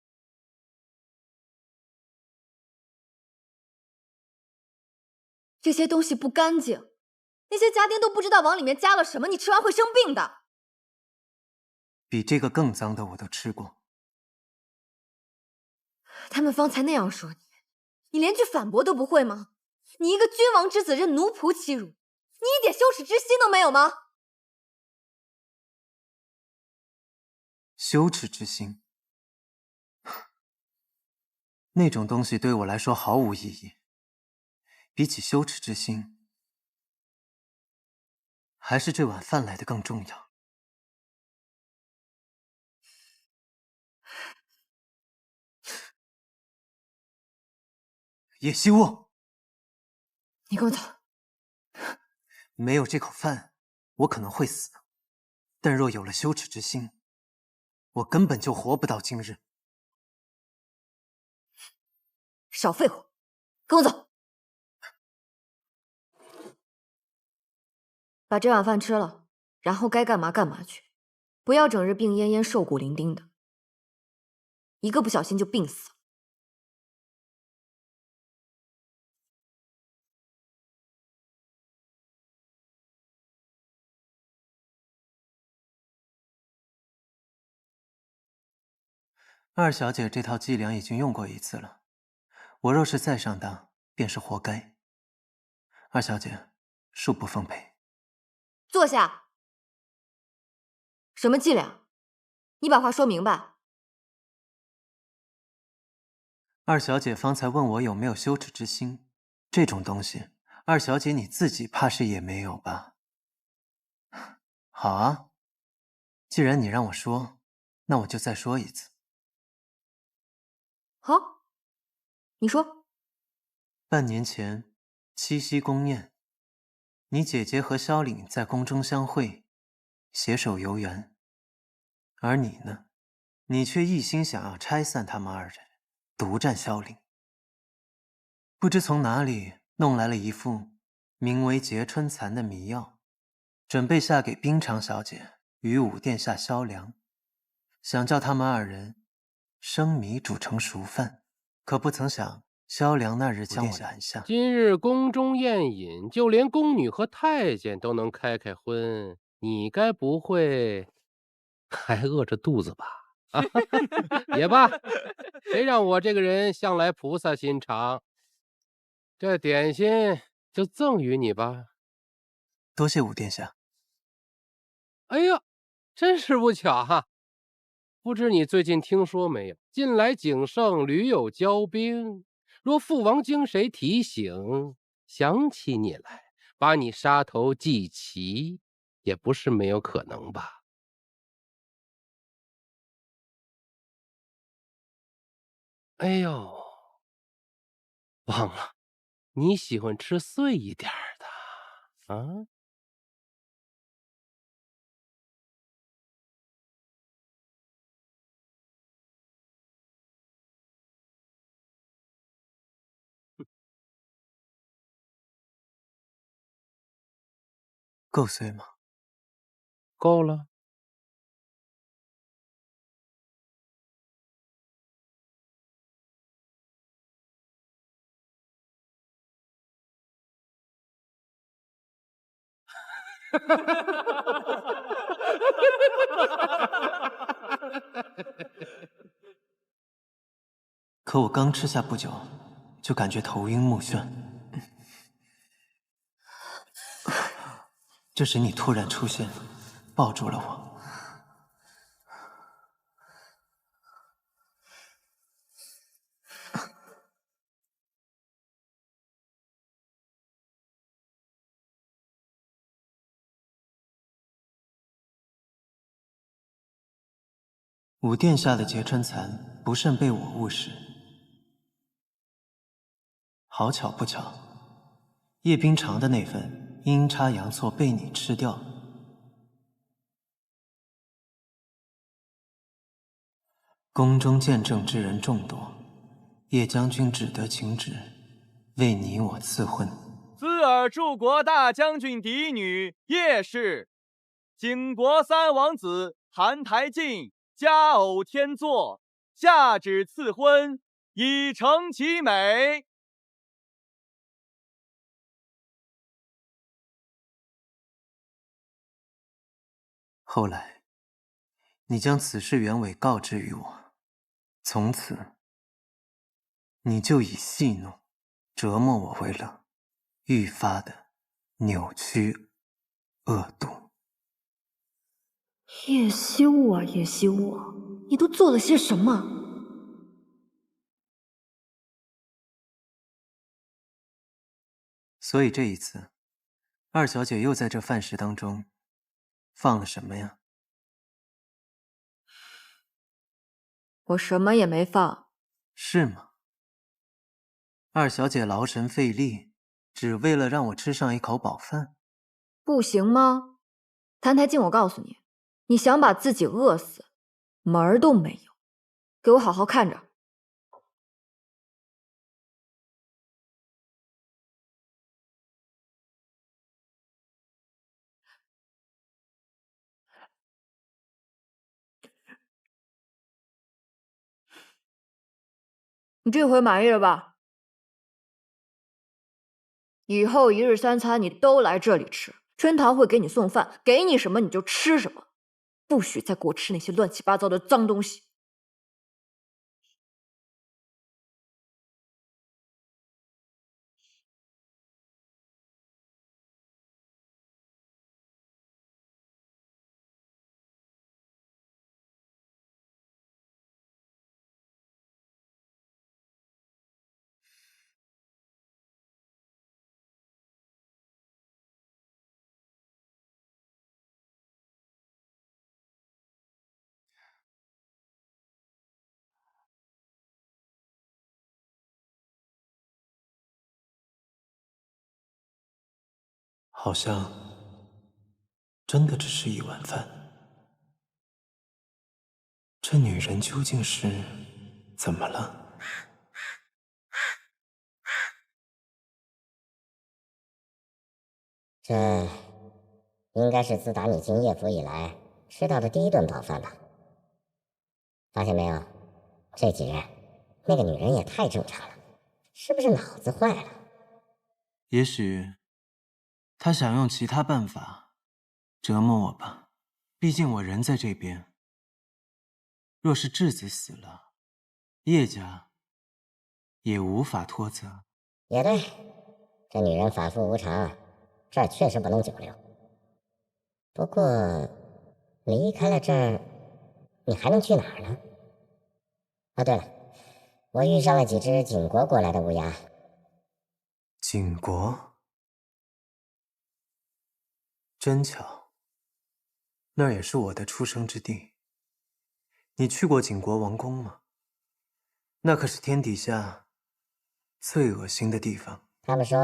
这些东西不干净，那些家丁都不知道往里面加了什么，你吃完会生病的。比这个更脏的我都吃过。他们方才那样说你，你连句反驳都不会吗？你一个君王之子任奴仆欺辱，你一点羞耻之心都没有吗？羞耻之心，那种东西对我来说毫无意义。比起羞耻之心，还是这碗饭来的更重要。叶希雾，你跟我走。没有这口饭，我可能会死，但若有了羞耻之心，我根本就活不到今日。少废话，跟我走。把这碗饭吃了，然后该干嘛干嘛去，不要整日病恹恹、瘦骨伶仃的，一个不小心就病死了。二小姐这套伎俩已经用过一次了，我若是再上当，便是活该。二小姐，恕不奉陪。坐下。什么伎俩？你把话说明白。二小姐方才问我有没有羞耻之心，这种东西，二小姐你自己怕是也没有吧？好啊，既然你让我说，那我就再说一次。好，你说。半年前，七夕宫宴，你姐姐和萧凛在宫中相会，携手游园。而你呢，你却一心想要拆散他们二人，独占萧凛。不知从哪里弄来了一副名为劫春蚕的迷药，准备下给冰长小姐与武殿下萧良，想叫他们二人生米煮成熟饭。可不曾想，萧良那日将我拦下。今日宫中宴饮，就连宫女和太监都能开荤，你该不会还饿着肚子吧？也罢，谁让我这个人向来菩萨心肠，这点心就赠予你吧。多谢武殿下。哎呀，真是不巧哈！不知你最近听说没有？近来景圣屡有骄兵，若父王经谁提醒，想起你来，把你杀头祭旗，也不是没有可能吧？哎呦，忘了，你喜欢吃碎一点的啊？够碎吗？够了。可我刚吃下不久，就感觉头晕目眩。这时你突然出现，抱住了我。武殿下的劫春残不慎被我误食。好巧不巧，叶冰长的那份阴差阳错被你吃掉了。宫中见证之人众多，叶将军只得请旨，为你我赐婚。兹尔柱国大将军嫡女叶氏，景国三王子韩台敬佳偶天作，下旨赐婚，以成其美。后来，你将此事原委告知于我，从此，你就以戏弄、折磨我为乐，愈发的扭曲、恶毒。叶惜物啊，叶惜物，你都做了些什么？所以这一次，二小姐又在这饭食当中放了什么呀？我什么也没放。是吗？二小姐劳神费力，只为了让我吃上一口饱饭？不行吗？谭台静，我告诉你，你想把自己饿死，门儿都没有。给我好好看着。你这回满意了吧？以后一日三餐你都来这里吃，春桃会给你送饭，给你什么你就吃什么，不许再给我吃那些乱七八糟的脏东西。好像真的只是一碗饭。这女人究竟是怎么了？这应该是自打你进叶府以来吃到的第一顿饱饭吧？发现没有，这几日那个女人也太正常了，是不是脑子坏了？也许她想用其他办法折磨我吧，毕竟我人在这边。若是质子死了，叶家也无法脱责。也对，这女人反复无常，这儿确实不能久留。不过离开了这儿，你还能去哪儿呢？啊，对了，我遇上了几只景国过来的乌鸦。景国？真巧，那儿也是我的出生之地。你去过景国王宫吗？那可是天底下最恶心的地方。他们说，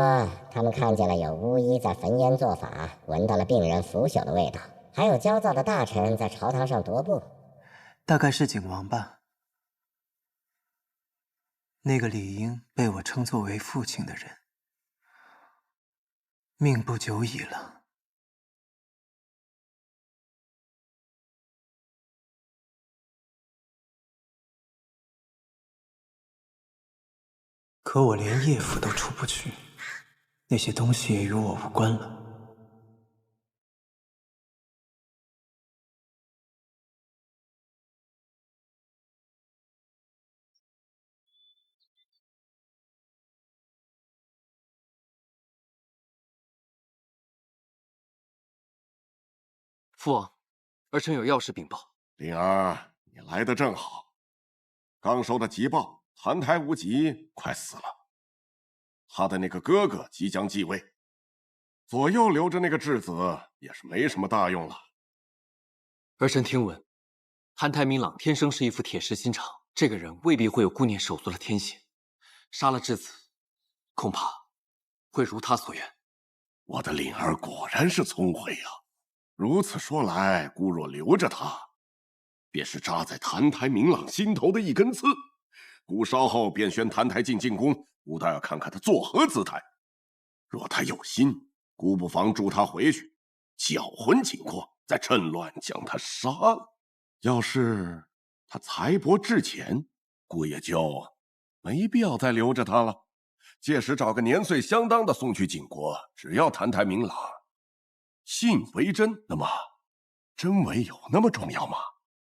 他们看见了有巫医在焚烟做法，闻到了病人腐朽的味道，还有焦躁的大臣在朝堂上踱步。大概是景王吧。那个理应被我称作为父亲的人，命不久矣了。可我连叶府都出不去，那些东西也与我无关了。父王，儿臣有要事禀报。灵儿，你来得正好。刚收到急报，澹台无极快死了，他的那个哥哥即将继位，左右留着那个质子也是没什么大用了。儿臣听闻，韩台明朗天生是一副铁石心肠，这个人未必会有顾念手足的天性。杀了质子，恐怕会如他所愿。我的灵儿果然是聪慧呀！如此说来，姑若留着他，便是扎在谭台明朗心头的一根刺。姑稍后便宣谭台烬进宫，姑倒要看看他作何姿态。若他有心，姑不妨助他回去，搅浑景国，再趁乱将他杀了。要是他才薄志浅，姑也就没必要再留着他了。届时找个年岁相当的送去景国，只要谭台明朗信为真，那么真伪有那么重要吗？